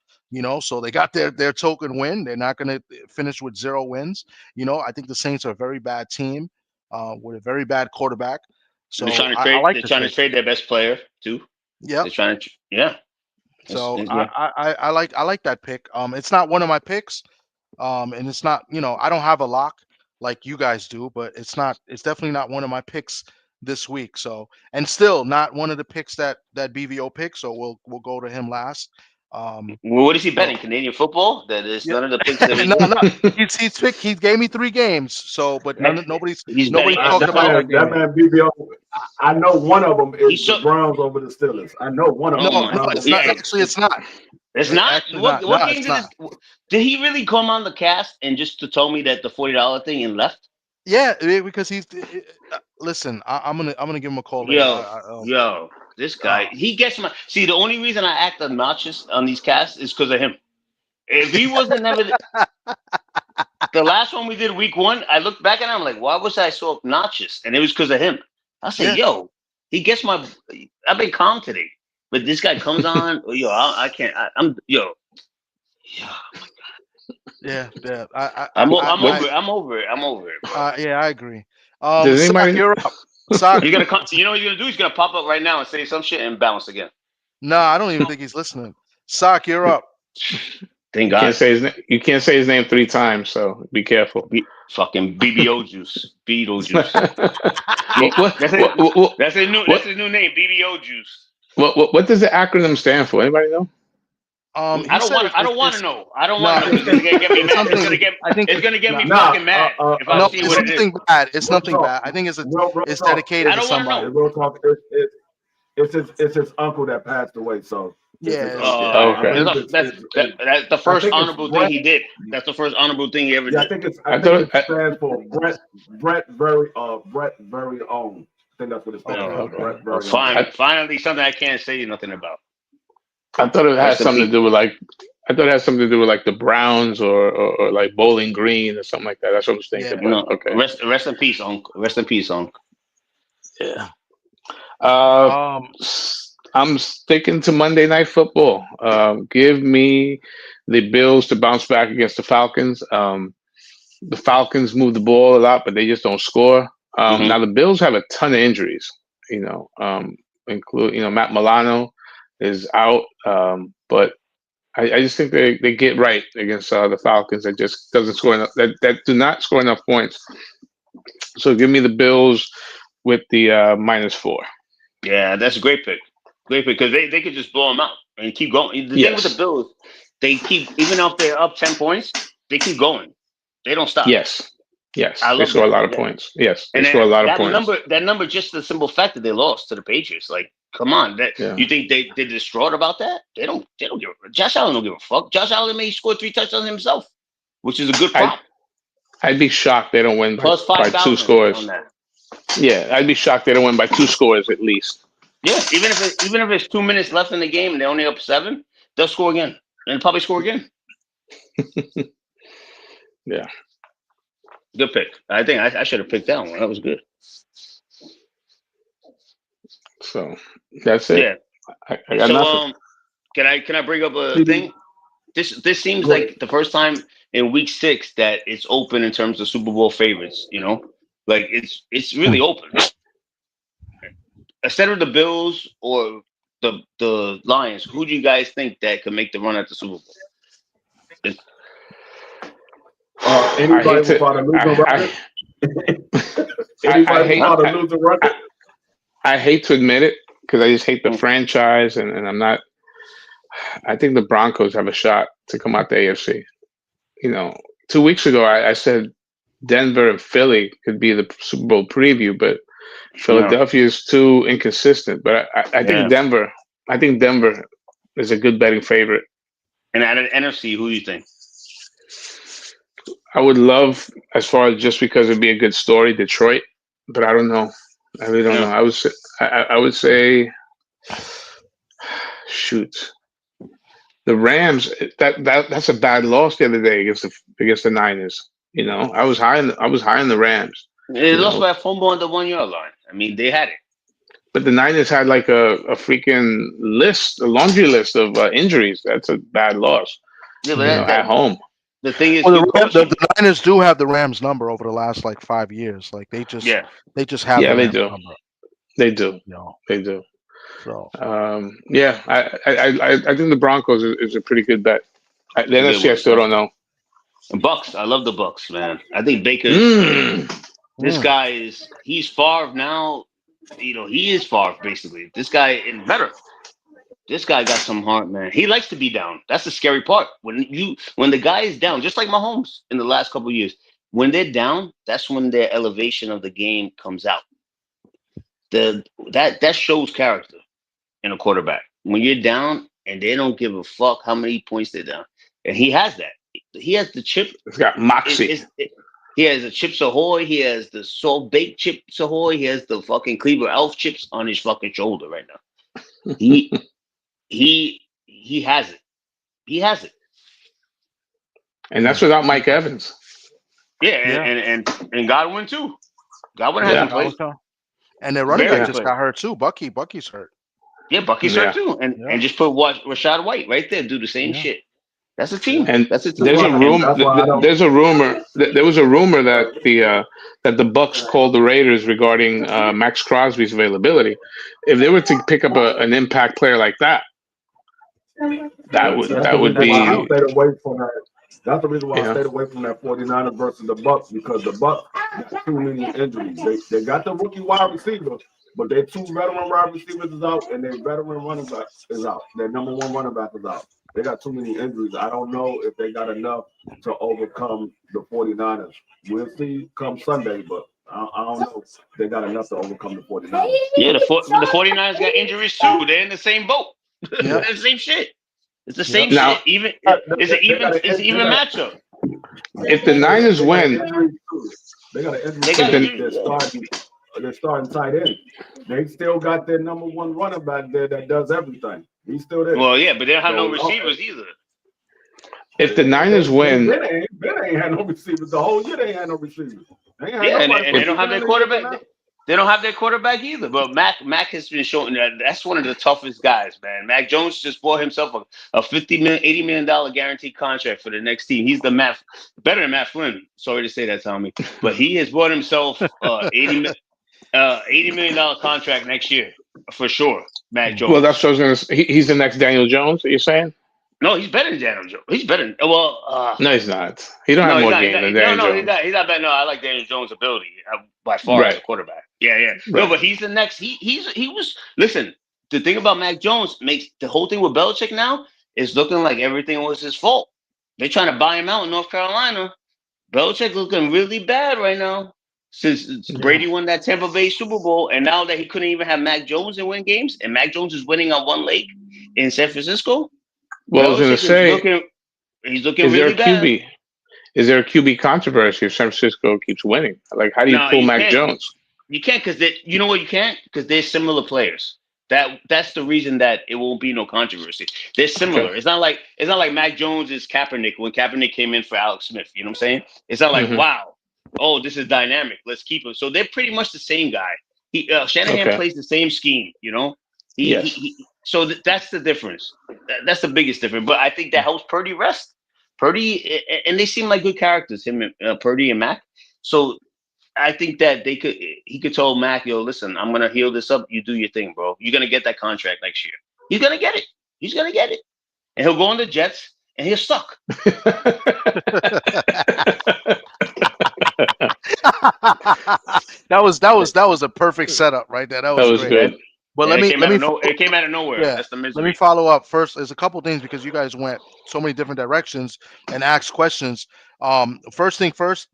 So they got their token win. They're not going to finish with 0 wins. I think the Saints are a very bad team with a very bad quarterback. So they're trying to I trade. like They're this trying to pick. trade their best player too. Yeah. They're trying to. Yeah. So Yeah. I like that pick. It's not one of my picks. And it's not, I don't have a lock like you guys do, but it's definitely not one of my picks this week. So, and still not one of the picks that BVO picks. So we'll go to him last. Well, what is he betting? Canadian football? That is none of the picks that we no. He's picked. He gave me 3 games. So, but nobody's talking about that game. That man BBO. I know one of them is the Browns over the Steelers. I know one of them. No, it's not. Actually, it's not. It's not. What game did he really come on the cast and just to tell me that the $40 thing and left? Yeah, because he's. Listen, I'm gonna give him a call later. Yo, this guy, he gets my. See, the only reason I act obnoxious on these casts is because of him. If he wasn't never the last one we did week 1, I looked back at him, I'm like, why was I so obnoxious? And it was because of him. I said, yo, he gets my. I've been calm today, but this guy comes on. Yo, I can't. I'm yo. Yeah. I'm over it. Yeah, I agree. Does anybody? Sock, you're up. Sock. He's gonna come. You know what he's gonna do? He's gonna pop up right now and say some shit and bounce again. No, I don't even think he's listening. Sock, you're up. Thank God. You can't say his name 3 times, so be careful. Fucking BBO juice, Beetlejuice. That's his new name, BBO juice. What does the acronym stand for? Anybody know? I don't want to know. I don't want to know. It's gonna get me mad. It's gonna get me fucking mad if I see what it is. Bad. It's nothing bad. I think it's dedicated to somebody. Real talk. It's his uncle that passed away. So yeah. Okay. That's the first honorable thing he did. That's the first honorable thing he ever did. I think it stands for Brett Very own. I think that's what it stands for. Finally, something I can't say nothing about. I thought it had something to do with like the Browns or like Bowling Green or something like that. That's what I was thinking. Yeah. No, okay. Rest in peace, Unc. Rest in peace, Unc. Yeah. I'm sticking to Monday Night Football. Give me the Bills to bounce back against the Falcons. The Falcons move the ball a lot, but they just don't score. Now the Bills have a ton of injuries. Include Matt Milano is out, but I just think they get right against the Falcons that just doesn't score enough. That do not score enough points. So give me the Bills with the -4. Yeah, that's a great pick. Great pick because they could just blow them out and keep going. The thing with the Bills, they keep even if they're up 10 points, they keep going. They don't stop. Yes. They score a lot of points. Yes, they score a lot of points. That number, just the simple fact that they lost to the Patriots. Like, come on, you think they're distraught about that? They don't give a. Josh Allen don't give a fuck. Josh Allen may score 3 touchdowns himself, which is a good prop. I'd be shocked they don't win plus by 2 scores. Yeah, I'd be shocked they don't win by 2 scores at least. Yeah, even if it's 2 minutes left in the game and they're only up 7, they'll score again and probably score again. Yeah. Good pick. I think I should have picked that one. That was good. So that's it. Yeah. I got nothing. Can I bring up a thing? This seems like the first time in week 6 that it's open in terms of Super Bowl favorites. Like it's really open. Instead of the Bills or the Lions, who do you guys think that could make the run at the Super Bowl? Anybody without a losing record? Anybody without a losing record? I hate to admit it because I just hate the franchise, and I'm not. I think the Broncos have a shot to come out the AFC. 2 weeks ago, I said Denver and Philly could be the Super Bowl preview, but Philadelphia is too inconsistent, but I think Denver. I think Denver is a good betting favorite. And out of the NFC, who do you think? I would love, as far as just because it'd be a good story, Detroit, but I don't know. I really don't know. I would say, shoot, the Rams. That's a bad loss the other day against the Niners. You know, I was high on the Rams. They lost by a fumble on the 1 yard line. I mean, they had it. But the Niners had like a freaking list, a laundry list of injuries. That's a bad loss. Yeah, but at home. The thing is, the Niners do have the Rams number over the last like 5 years. Like they just have the Rams number. They do. No. They do. So I think the Broncos is a pretty good bet. The NFC I still don't know. Bucks. I love the Bucks, man. I think Baker. This guy he's Favre now. You know, he is Favre basically. This guy is better. This guy got some heart, man. He likes to be down. That's the scary part. When the guy is down, just like Mahomes in the last couple of years, when they're down, that's when their elevation of the game comes out. That shows character in a quarterback. When you're down and they don't give a fuck how many points they're down, and he has that. He has the chip. He's got moxie. He has the Chips Ahoy. He has the salt baked Chips Ahoy. He has the fucking Cleaver Elf chips on his fucking shoulder right now. He has it. He has it. And that's without Mike Evans. Yeah. And Godwin too. Godwin hasn't played. And their running back just got hurt too. Bucky's hurt. Yeah, Bucky's hurt too. And just put Rashad White right there, do the same shit. That's a team. And that's a team. There's a rumor. There was a rumor that the Bucks called the Raiders regarding Max Crosby's availability. If they were to pick up an impact player like that would be. I stayed away from that. That's the reason why I stayed away from that 49ers versus the Bucks, because the Bucks got too many injuries. They got the rookie wide receiver, but their two veteran wide receivers is out, and their veteran running back is out. Their number one running back is out. They got too many injuries. I don't know if they got enough to overcome the 49ers. We'll see come Sunday, but I don't know if they got enough to overcome the 49ers. Yeah, the 49ers got injuries too. They're in the same boat. They're the same shit. It's the same shit. It's an even matchup. If the Niners win, they got an injury. They're starting tight end. They still got their number one running back there that does everything. He's still there. Well, yeah, but they don't have no receivers either. If the Niners win, they ain't had no receivers. The whole year they ain't had no receivers. And they don't have their quarterback. They don't have their quarterback either. But Mac has been showing that's one of the toughest guys, man. Mac Jones just bought himself a $80 million guaranteed contract for the next team. He's better than Matt Flynn. Sorry to say that, Tommy, but he has bought himself $80 million contract next year for sure. Mac Jones. Well, that's what I was going to say. He's the next Daniel Jones. Are you saying? No, he's better than Daniel Jones. He's better. No, he's not. He don't have more game than Daniel Jones. He's not better. No, I like Daniel Jones' ability by far as a quarterback. Yeah. Right. No, but he's the next. He was. Listen, the thing about Mac Jones makes the whole thing with Belichick now is looking like everything was his fault. They're trying to buy him out in North Carolina. Belichick looking really bad right now since Brady won that Tampa Bay Super Bowl, and now that he couldn't even have Mac Jones and win games, and Mac Jones is winning on one leg in San Francisco. Well, I was going to say, he's looking really bad. Is there a QB controversy if San Francisco keeps winning? Like, how do you pull Mac Jones? You can't because you know what you can't because they're similar players. That's the reason that it won't be no controversy. They're similar. Okay. It's not like Mac Jones is Kaepernick when Kaepernick came in for Alex Smith. You know what I'm saying? It's not like wow, this is dynamic. Let's keep him. So they're pretty much the same guy. Shanahan plays the same scheme. You know. So that's the difference. That's the biggest difference. But I think that helps Purdy rest. Purdy, and they seem like good characters, him, Purdy and Mac. So I think that he could tell Mac, yo, listen, I'm going to heal this up. You do your thing, bro. You're going to get that contract next year. He's going to get it. And he'll go on the Jets and he'll suck. That was a perfect setup right there. That was great. Good. But it came out of nowhere. Yeah. That's the misery. Let me follow up first. There's a couple things because you guys went so many different directions and asked questions. First thing first,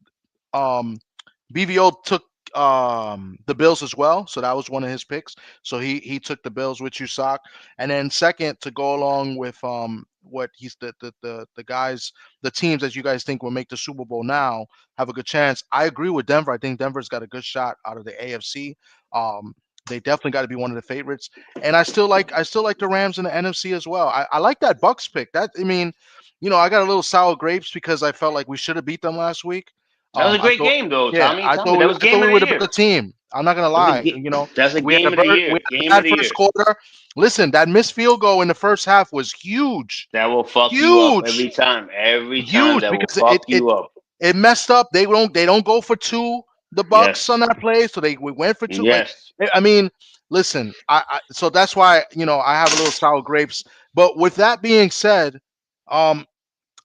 BVO took the Bills as well, so that was one of his picks. So he took the Bills with you, Sock. And then second, to go along with what he's the guys, the teams that you guys think will make the Super Bowl now have a good chance. I agree with Denver. I think Denver's got a good shot out of the AFC. They definitely got to be one of the favorites. And I still like the Rams in the NFC as well. I like that Bucks pick. That, I mean, I got a little sour grapes because I felt like we should have beat them last week. That was a I great thought, game, though, yeah, Tommy. I Tommy, that was thought game we of were the the year. better team. I'm not gonna lie. That's a game of the year. We Game had of the first year. quarter. Listen, that missed field goal in the first half was huge. That will fuck you up every Huge. time. Every time Huge that will because fuck you up. it messed up. They don't go for two, the Bucks on Yes. that play, so we went for two. Like, Yes. I mean, listen, so that's why I have a little sour grapes. But with that being said,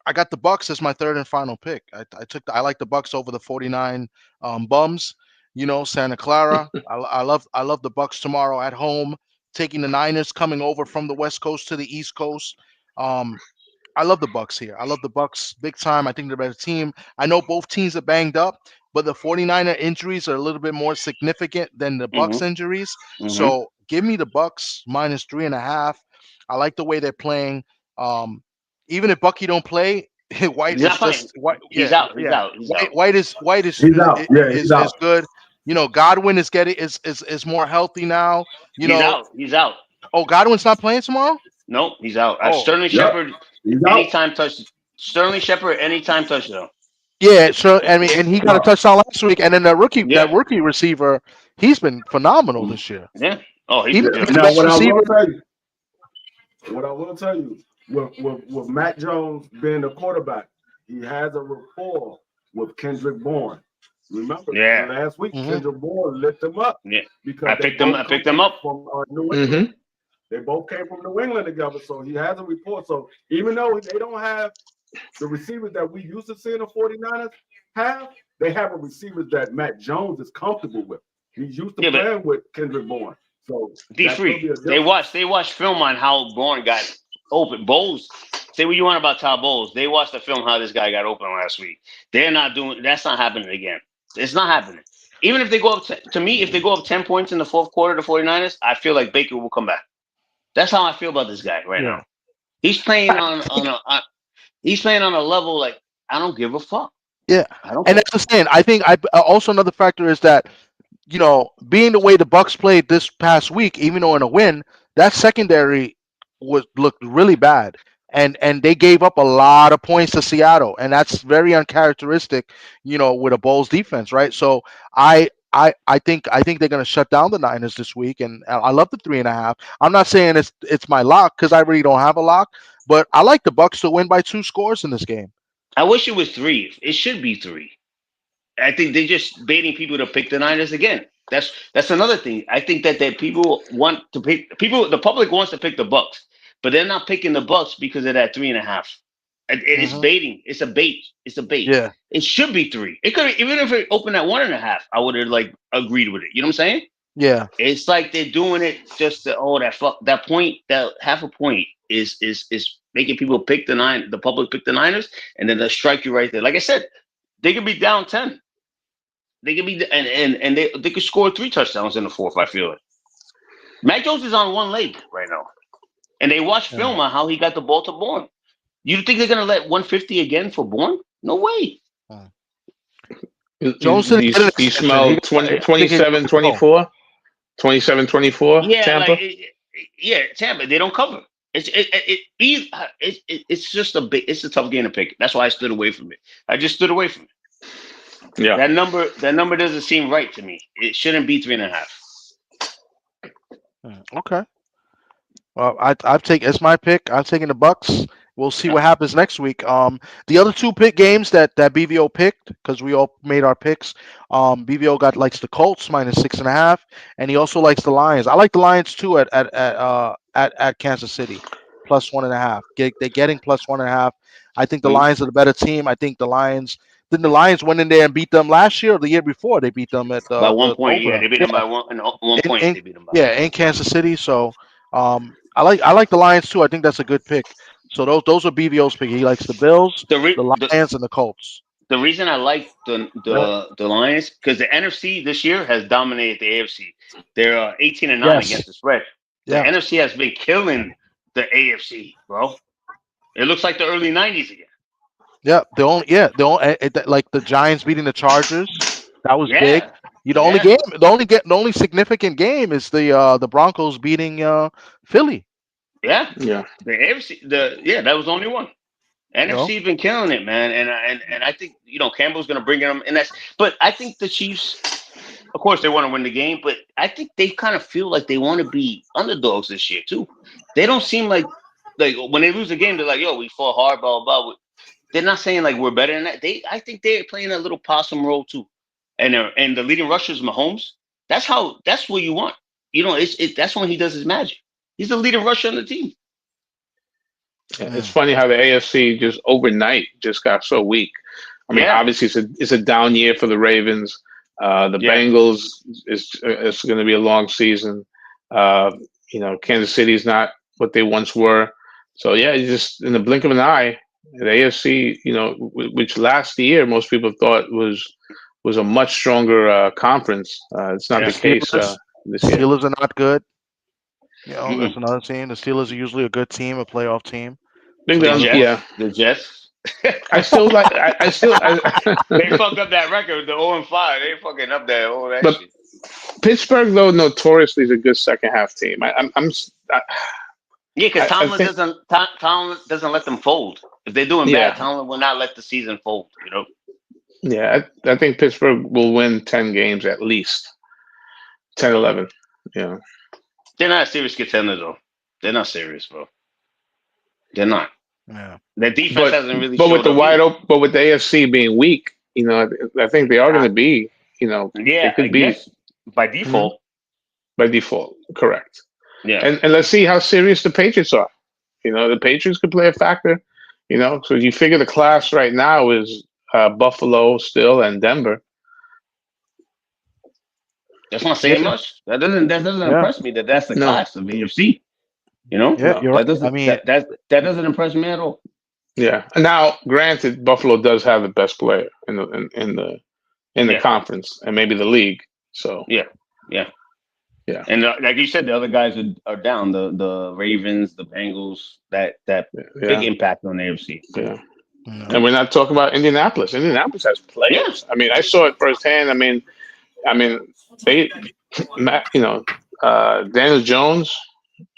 I got the Bucks as my third and final pick. I like the Bucks over the 49 bums. Santa Clara. I love the Bucks tomorrow at home, taking the Niners coming over from the West Coast to the East Coast. I love the Bucks here. I love the Bucks big time. I think they're a better team. I know both teams are banged up, but the 49er injuries are a little bit more significant than the Bucks injuries. So give me the Bucks minus 3.5. I like the way they're playing. Even if Bucky don't play, White He's is not playing. just White. He's Yeah, out. He's out. He's out. White is He's out. Yeah, he's out. good. Godwin is more healthy now. He's out. He's out. Oh, Godwin's not playing tomorrow? Nope, he's out. Oh. Sterling Yep. Shepard, He's out. anytime touch. Sterling Shepard, anytime touchdown. Yeah, so I mean, and he got a touchdown last week, and then that rookie receiver, he's been phenomenal this year. Yeah. Oh, he's Even good. the Now, best receiver. what I will tell you, with Mac Jones being the quarterback, he has a rapport with Kendrick Bourne. Remember, last week Kendrick Bourne lit them up. Yeah, because I picked them up from New England. They both came from New England together, so he has a rapport. So even though they don't have the receivers that we used to see in the 49ers have, they have a receivers that Matt Jones is comfortable with. He's used to playing with Kendrick Bourne. So D3, they watched film on how Bourne got open. Bowles, say what you want about Todd Bowles. They watched the film how this guy got open last week. They're not doing. That's not happening again. It's not happening. Even if they go up to me, if they go up 10 points in the fourth quarter to 49ers, I feel like Baker will come back. That's how I feel about this guy right now. He's playing on a level like I don't give a fuck. Yeah, and that's the thing. I think also another factor is that being the way the Bucks played this past week, even though in a win, that secondary looked really bad, and they gave up a lot of points to Seattle, and that's very uncharacteristic, with a Bulls defense, right? So I think they're going to shut down the Niners this week, and I love the 3.5. I'm not saying it's my lock because I really don't have a lock, but I like the Bucks to win by 2 scores in this game. I wish it was 3. It should be 3. I think they're just baiting people to pick the Niners again. That's another thing. I think that people want to pick the public wants to pick the Bucks, but they're not picking the Bucks because of that 3.5. It is baiting. It's a bait. It's a bait. Yeah. It should be 3. It could even if it opened at 1.5, I would have agreed with it. You know what I'm saying? Yeah. It's like they're doing it just to that point, that half a point is making people pick the public pick the Niners, and then they'll strike you right there. Like I said, they could be down 10. They could be and they could score 3 touchdowns in the fourth. I feel it. Mac Jones is on one leg right now, and they watch film on how he got the ball to Bourne. You think they're gonna let 150 again for Bourne? No way. Jones, you smell 27-24? 27-24, Yeah, Tampa? Tampa. They don't cover. It's just it's a tough game to pick. That's why I stood away from it. I just stood away from it. Yeah. That number doesn't seem right to me. It shouldn't be 3.5. Okay. Well, it's my pick. I'm taking the Bucks. We'll see what happens next week. The other 2 pick games that BVO picked, because we all made our picks. BVO likes the Colts minus 6.5, and he also likes the Lions. I like the Lions too at Kansas City plus 1.5. They're getting plus 1.5. I think the Lions are the better team. I think the Lions. Then the Lions went in there and beat them last year or the year before. They beat them at by 1 point. Yeah, they beat them by 1 point. They beat them by in Kansas City. So I like the Lions too. I think that's a good pick. So those are BVO's pick. He likes the Bills, the Lions, and the Colts. the reason I like the Lions because the NFC this year has dominated the AFC. They're 18-9 against the spread. The NFC has been killing the AFC, bro. It looks like the early '90s again. Yeah, like the Giants beating the Chargers. That was big. The only significant game is the Broncos beating Philly. Yeah. The AFC, that was the only one. NFC been killing it, man, and I think Campbell's gonna bring them, and but I think the Chiefs, of course, they want to win the game, but I think they kind of feel like they want to be underdogs this year too. They don't seem like when they lose a game, they're like, "Yo, we fought hard, blah blah blah." They're not saying like we're better than that. I think they're playing a little possum role too, and the leading rusher is Mahomes. That's what you want. That's when he does his magic. He's the leading rusher on the team. Yeah, it's funny how the AFC just overnight just got so weak. I mean, obviously it's a down year for the Ravens. The Bengals it's going to be a long season. Kansas City's not what they once were. So just in the blink of an eye, the AFC, which last year most people thought was a much stronger conference. It's not the case this year. Steelers are not good. That's another team. The Steelers are usually a good team, a playoff team. The Jets. I still they fucked up that record, the 0-5. They fucking up that but shit. Pittsburgh, though, notoriously is a good second half team. Because Tomlin doesn't let them fold. If they're doing bad, Tomlin will not let the season fold. Yeah, I think Pittsburgh will win 10 games at least. 10, 11. Yeah. They're not a serious contender, though. They're not serious, bro. They're not. Yeah. Their defense hasn't really. But with the but with the AFC being weak, I think they are going to be. They could be by default. By default, correct. Yeah. And let's see how serious the Patriots are. The Patriots could play a factor. So you figure the class right now is Buffalo still and Denver. That's not saying much. That doesn't impress me. That's the class of AFC. Yeah, you're right. That doesn't impress me at all. Yeah. Now, granted, Buffalo does have the best player in the conference and maybe the league. So yeah. And like you said, the other guys are down. The Ravens, the Bengals. That big impact on the AFC. Yeah. And we're not talking about Indianapolis. Indianapolis has players. Yeah. I mean, I saw it firsthand. I mean, they, Daniel Jones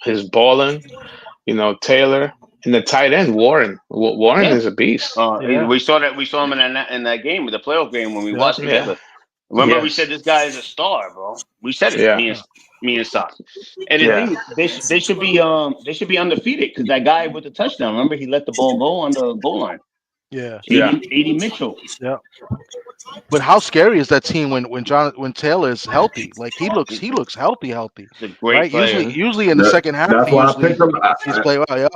is balling. Taylor and the tight end Warren. Warren is a beast. We saw him in that game, the playoff game when we watched together. Remember, we said this guy is a star, bro. We said it. Me and Sock. And the thing, they should be undefeated because that guy with the touchdown. Remember, he let the ball go on the goal line. Yeah. A.D. Mitchell. Yeah. But how scary is that team when Taylor is healthy? Like he looks healthy. He's a great player. Usually in the second half, that's why I picked him. He's played well, yeah.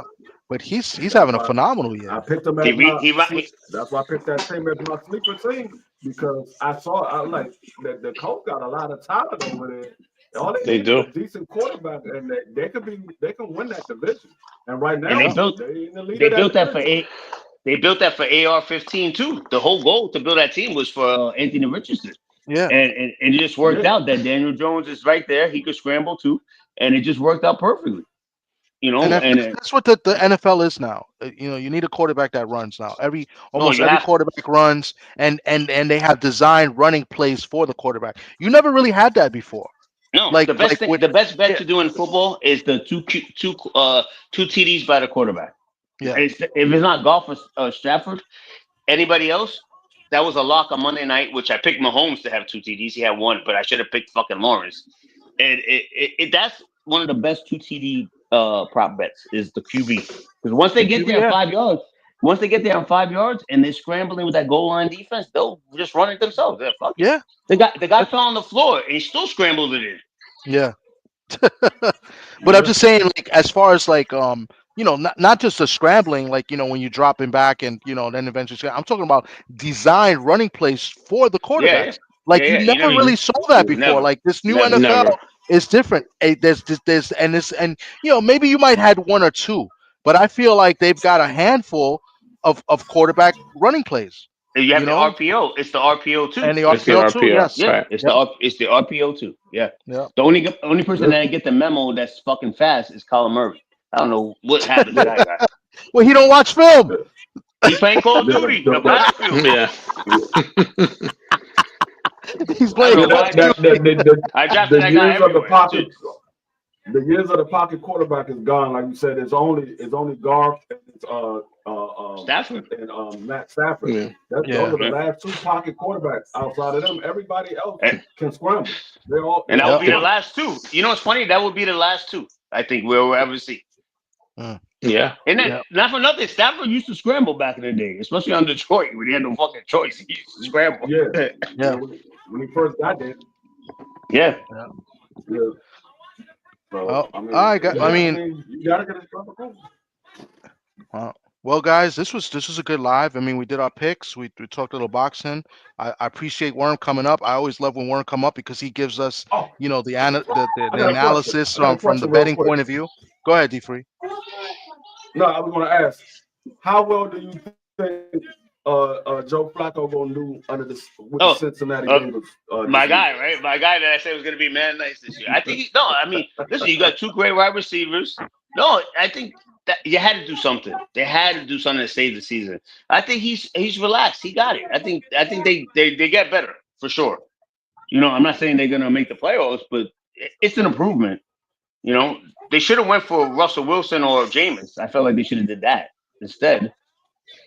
But he's having a phenomenal year. I picked him that's why I picked that team as my sleeper team because I was like the coach got a lot of talent over there. They do a decent quarterback, and they can win that division. And right now, they built that for AR-15 too. The whole goal to build that team was for Anthony Richardson. Yeah, and it just worked out that Daniel Jones is right there. He could scramble too, and it just worked out perfectly. And that's what the NFL is now. You need a quarterback that runs now. Almost every quarterback runs, and they have designed running plays for the quarterback. You never really had that before. No, the best bet to do in football is the two TDs by the quarterback. Yeah. If it's not Goff or Stafford, anybody else, that was a lock on Monday night, which I picked Mahomes to have 2 TDs. He had 1, but I should have picked fucking Lawrence. And that's one of the best 2 TD prop bets is the QB. Because once they get there 5 yards, and they're scrambling with that goal line defense, they'll just run it themselves. Yeah. The guy fell on the floor and he still scrambled it in. Yeah. But I'm just saying, like, as far as like not just the scrambling, like, when you drop him back and, then eventually I'm talking about design running plays for the quarterback. Yeah. Like you never really saw that before. Never. Like this new NFL is different. Maybe you might had 1 or 2, but I feel like they've got a handful of quarterback running plays. You have You the know? RPO. It's the RPO too. And the It's the RPO too. RPO, Yes. Yeah, right? it's the RPO too. Yeah. Yeah. The only person that didn't get the memo that's fucking fast is Colin Murray. I don't know what happened to that guy. Well, he don't watch film. He playing Call of Duty, the Battlefield. Yeah. He's I playing don't know Call why of Duty. I drafted that guy years of the everywhere. pocket, too. the years of the pocket quarterback is gone. Like you said, it's only Garth and Stafford. and Matt Stafford. Yeah. Those Yeah. are the last two pocket quarterbacks. Outside of them, everybody else And- can scramble. They're all. And that would be Yeah. the last two. You know what's funny? That would be the last two, I think, we'll ever see. Yeah. And then, Yeah. not for nothing, Stafford used to scramble back in the day, especially on Detroit when he had no fucking choice. He used to scramble. Yeah. Yeah. When he first got there. Yeah. Yeah. So, Oh, I mean, you gotta get a proper coach. Well, guys, this was a good live. I mean, we did our picks. We talked a little boxing. I appreciate Worm coming up. I always love when Worm come up because he gives us, you know, the I got a analysis question. from the Real betting quick. point of view. Go ahead, D3. No, I was going to ask, how well do you think Joe Flacco going to do with the Cincinnati Bengals? My guy, right? My guy that I said was going to be man nice this year. I think listen, you got two great wide receivers. No, I think that you had to do something. They had to do something to save the season. I think he's relaxed. He got it. I think they get better for sure. You know, I'm not saying they're going to make the playoffs, but it's an improvement. You know, they should have went for Russell Wilson or Jameis. I felt like they should have did that instead,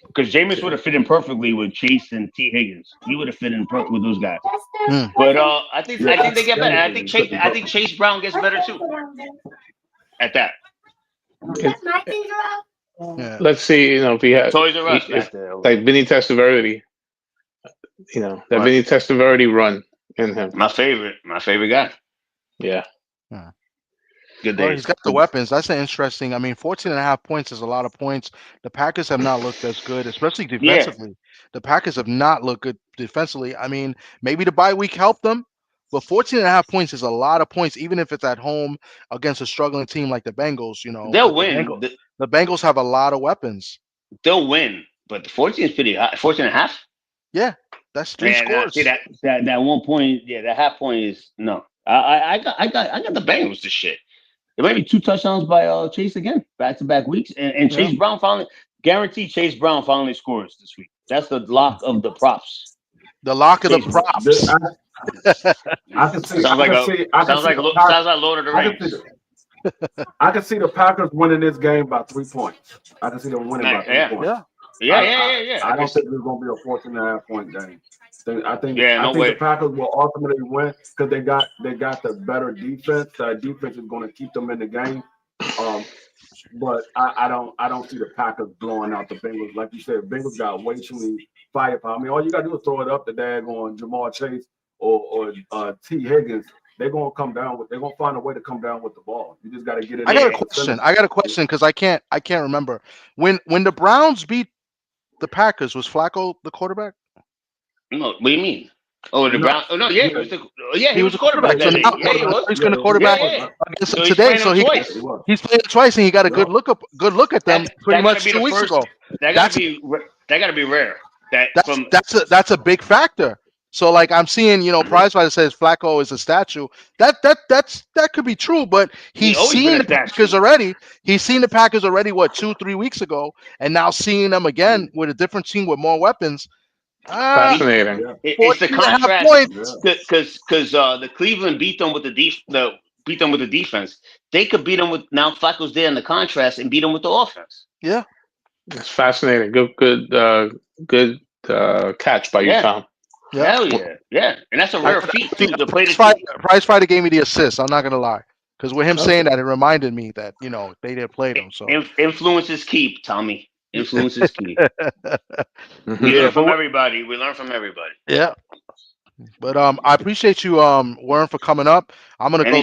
because Jameis would have fit in perfectly with Chase and T. Higgins. He would have fit in with those guys. But I think they get better. I think Chase Brown gets better too. At that. Let's see. You know, if he has Toys R Us back there. like Vinny Testaverde, you know, that Vinny Testaverde run in him. My favorite guy. Yeah. Good Well, day. he's got the weapons. That's an interesting. I mean, 14.5 points is a lot of points. The Packers have not looked as good, especially defensively. The Packers have not looked good defensively. I mean, maybe the bye week helped them, but 14.5 points is a lot of points, even if it's at home against a struggling team like the Bengals. You know, they'll win. The Bengals have a lot of weapons. They'll win, but the 14 is pretty high. 14.5. Yeah, that's three scores. See that 1 point. Yeah, that half point is no. I got the Bengals this shit. There might be 2 touchdowns by Chase again, back-to-back weeks, and Chase Brown finally guaranteed. Chase Brown finally scores this week. That's the lock of the props. The lock of the props. I can see. Sounds like Lord of the Rings. I can see the Packers winning this game by 3 points. I can see them winning by 3 points. Yeah. I don't think it's going to be a 14.5 point game. I think way. the Packers will ultimately win because they got the better defense. That defense is going to keep them in the game. But I don't see the Packers blowing out the Bengals. Like you said, Bengals got way too many firepower. I mean, all you got to do is throw it up the daggone Jamar Chase or T. Higgins. They're gonna come down with. They're gonna find a way to come down with the ball. You just got to get it. I got a question because I can't remember when the Browns beat the Packers. Was Flacco the quarterback? No, what do you mean? Oh, the Browns. Oh no, yeah, he was the quarterback. So now, he's going to quarterback against them today. So he's playing twice, and he got a good look at them pretty much 2 weeks ago. That gotta be rare. That's a big factor. So like I'm seeing, you know, Prizefighter says Flacco is a statue. That could be true, but he's seen the Packers already. He's seen the Packers already 2-3 weeks ago, and now seeing them again with a different team with more weapons. Fascinating. It's the contrast because the Cleveland beat them with the defense. They could beat them with now Flacco's there in the contrast and beat them with the offense. Yeah, it's fascinating. Good catch by you, Tom. Yeah. Hell yeah, and that's a rare feat too. To play Prizefighter gave me the assist. I'm not gonna lie, because with him saying that, it reminded me that they didn't play them. So influence is key, Tommy. Influence is key. We learn from everybody. Yeah. But I appreciate you, Warren, for coming up. I'm gonna go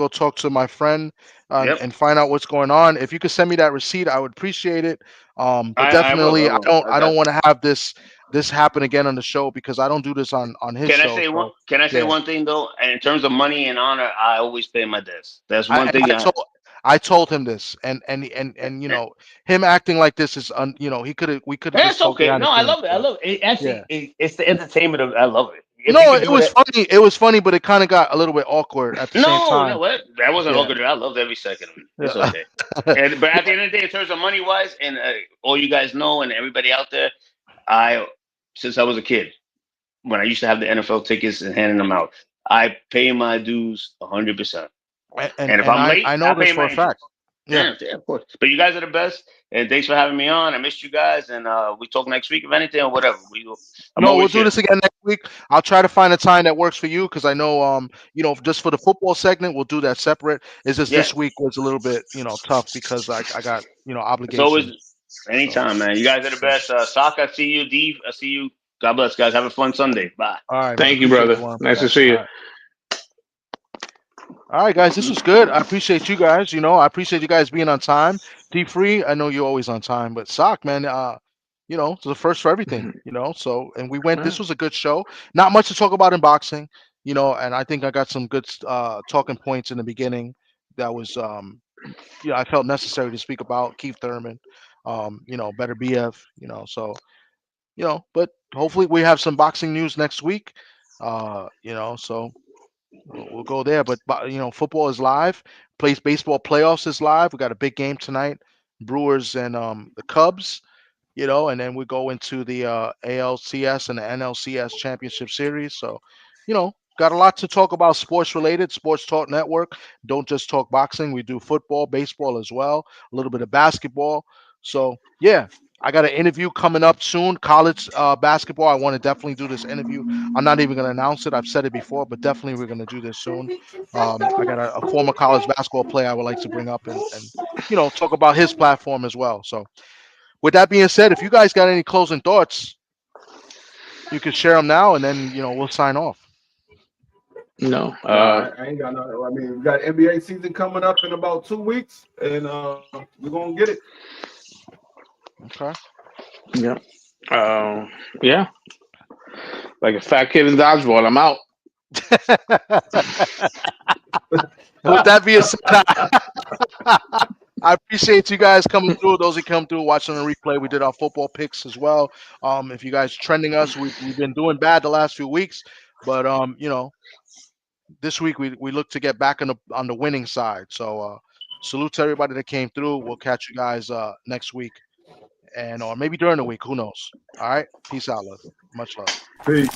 talk to my friend and find out what's going on. If you could send me that receipt, I would appreciate it. But definitely, I don't want to have this happen again on the show because I don't do this on his show. Can I say one thing though? In terms of money and honor, I always pay my debts. That's one thing. I told him this, and you know, him acting like this is we could have just That's talked okay. behind No, the I scenes. love it. I So, love it. yeah. It's the entertainment of. I love it. If you No, can it do was that. funny. It was funny, but it kind of got a little bit awkward at the same No, time. no, what? That wasn't all Yeah. good. I loved every second of it. It's Yeah. okay. But at the end of the day, in terms of money wise, and all you guys know, and everybody out there, since I was a kid, when I used to have the NFL tickets and handing them out, I pay my dues 100%. And if And I'm late, I I know this pay for my a fact. interest. Yeah. Yeah, of course. But you guys are the best, and thanks for having me on. I missed you guys, and we talk next week if anything or whatever. I'm No, we'll always do here. this again next week. I'll try to find a time that works for you because I know, you know, just for the football segment, we'll do that separate. It's just Yeah, this week was a little bit, you know, tough because I got, you know, it's always obligations. So, anytime, man. You guys are the best. Sock, I see you. Dave, I see you. God bless, guys. Have a fun Sunday. Bye. all right, man. Thank you, Appreciate brother. you, Worm. Nice to see All you. right. All right, guys. This was good. I appreciate you guys. You know, I appreciate you guys being on time. D Free, I know you're always on time, but Sock, man, you know, it's the first for everything, you know. So, and we went, this was a good show. Not much to talk about in boxing, you know, and I think I got some good talking points in the beginning that was, you know, I felt necessary to speak about Keith Thurman, you know, better BF, you know, so, you know, but hopefully we have some boxing news next week, you know, so we'll go there. But you know, football is live. Plays baseball playoffs is live. We got a big game tonight, Brewers and the Cubs. You know, and then we go into the ALCS and the NLCS Championship Series. So, you know, got a lot to talk about sports related. Sports Talk Network. Don't just talk boxing. We do football, baseball as well, a little bit of basketball. So, yeah, I got an interview coming up soon. College basketball. I want to definitely do this interview. I'm not even going to announce it. I've said it before, but definitely we're going to do this soon. I got a former college basketball player I would like to bring up and you know, talk about his platform as well. So, with that being said, if you guys got any closing thoughts, you can share them now, and then you know we'll sign off. No, I ain't got no. I mean, we got NBA season coming up in about 2 weeks, and we're gonna get it. Okay. yeah, yeah. Like a fat kid in dodgeball, I'm out. With that being said, I appreciate you guys coming through. Those who come through, watching the replay, we did our football picks as well. If you guys trending us, we've been doing bad the last few weeks, but you know, this week we look to get back on the winning side. So salute to everybody that came through. We'll catch you guys next week, and or maybe during the week. Who knows? All right. Peace out, love. Much love. Peace.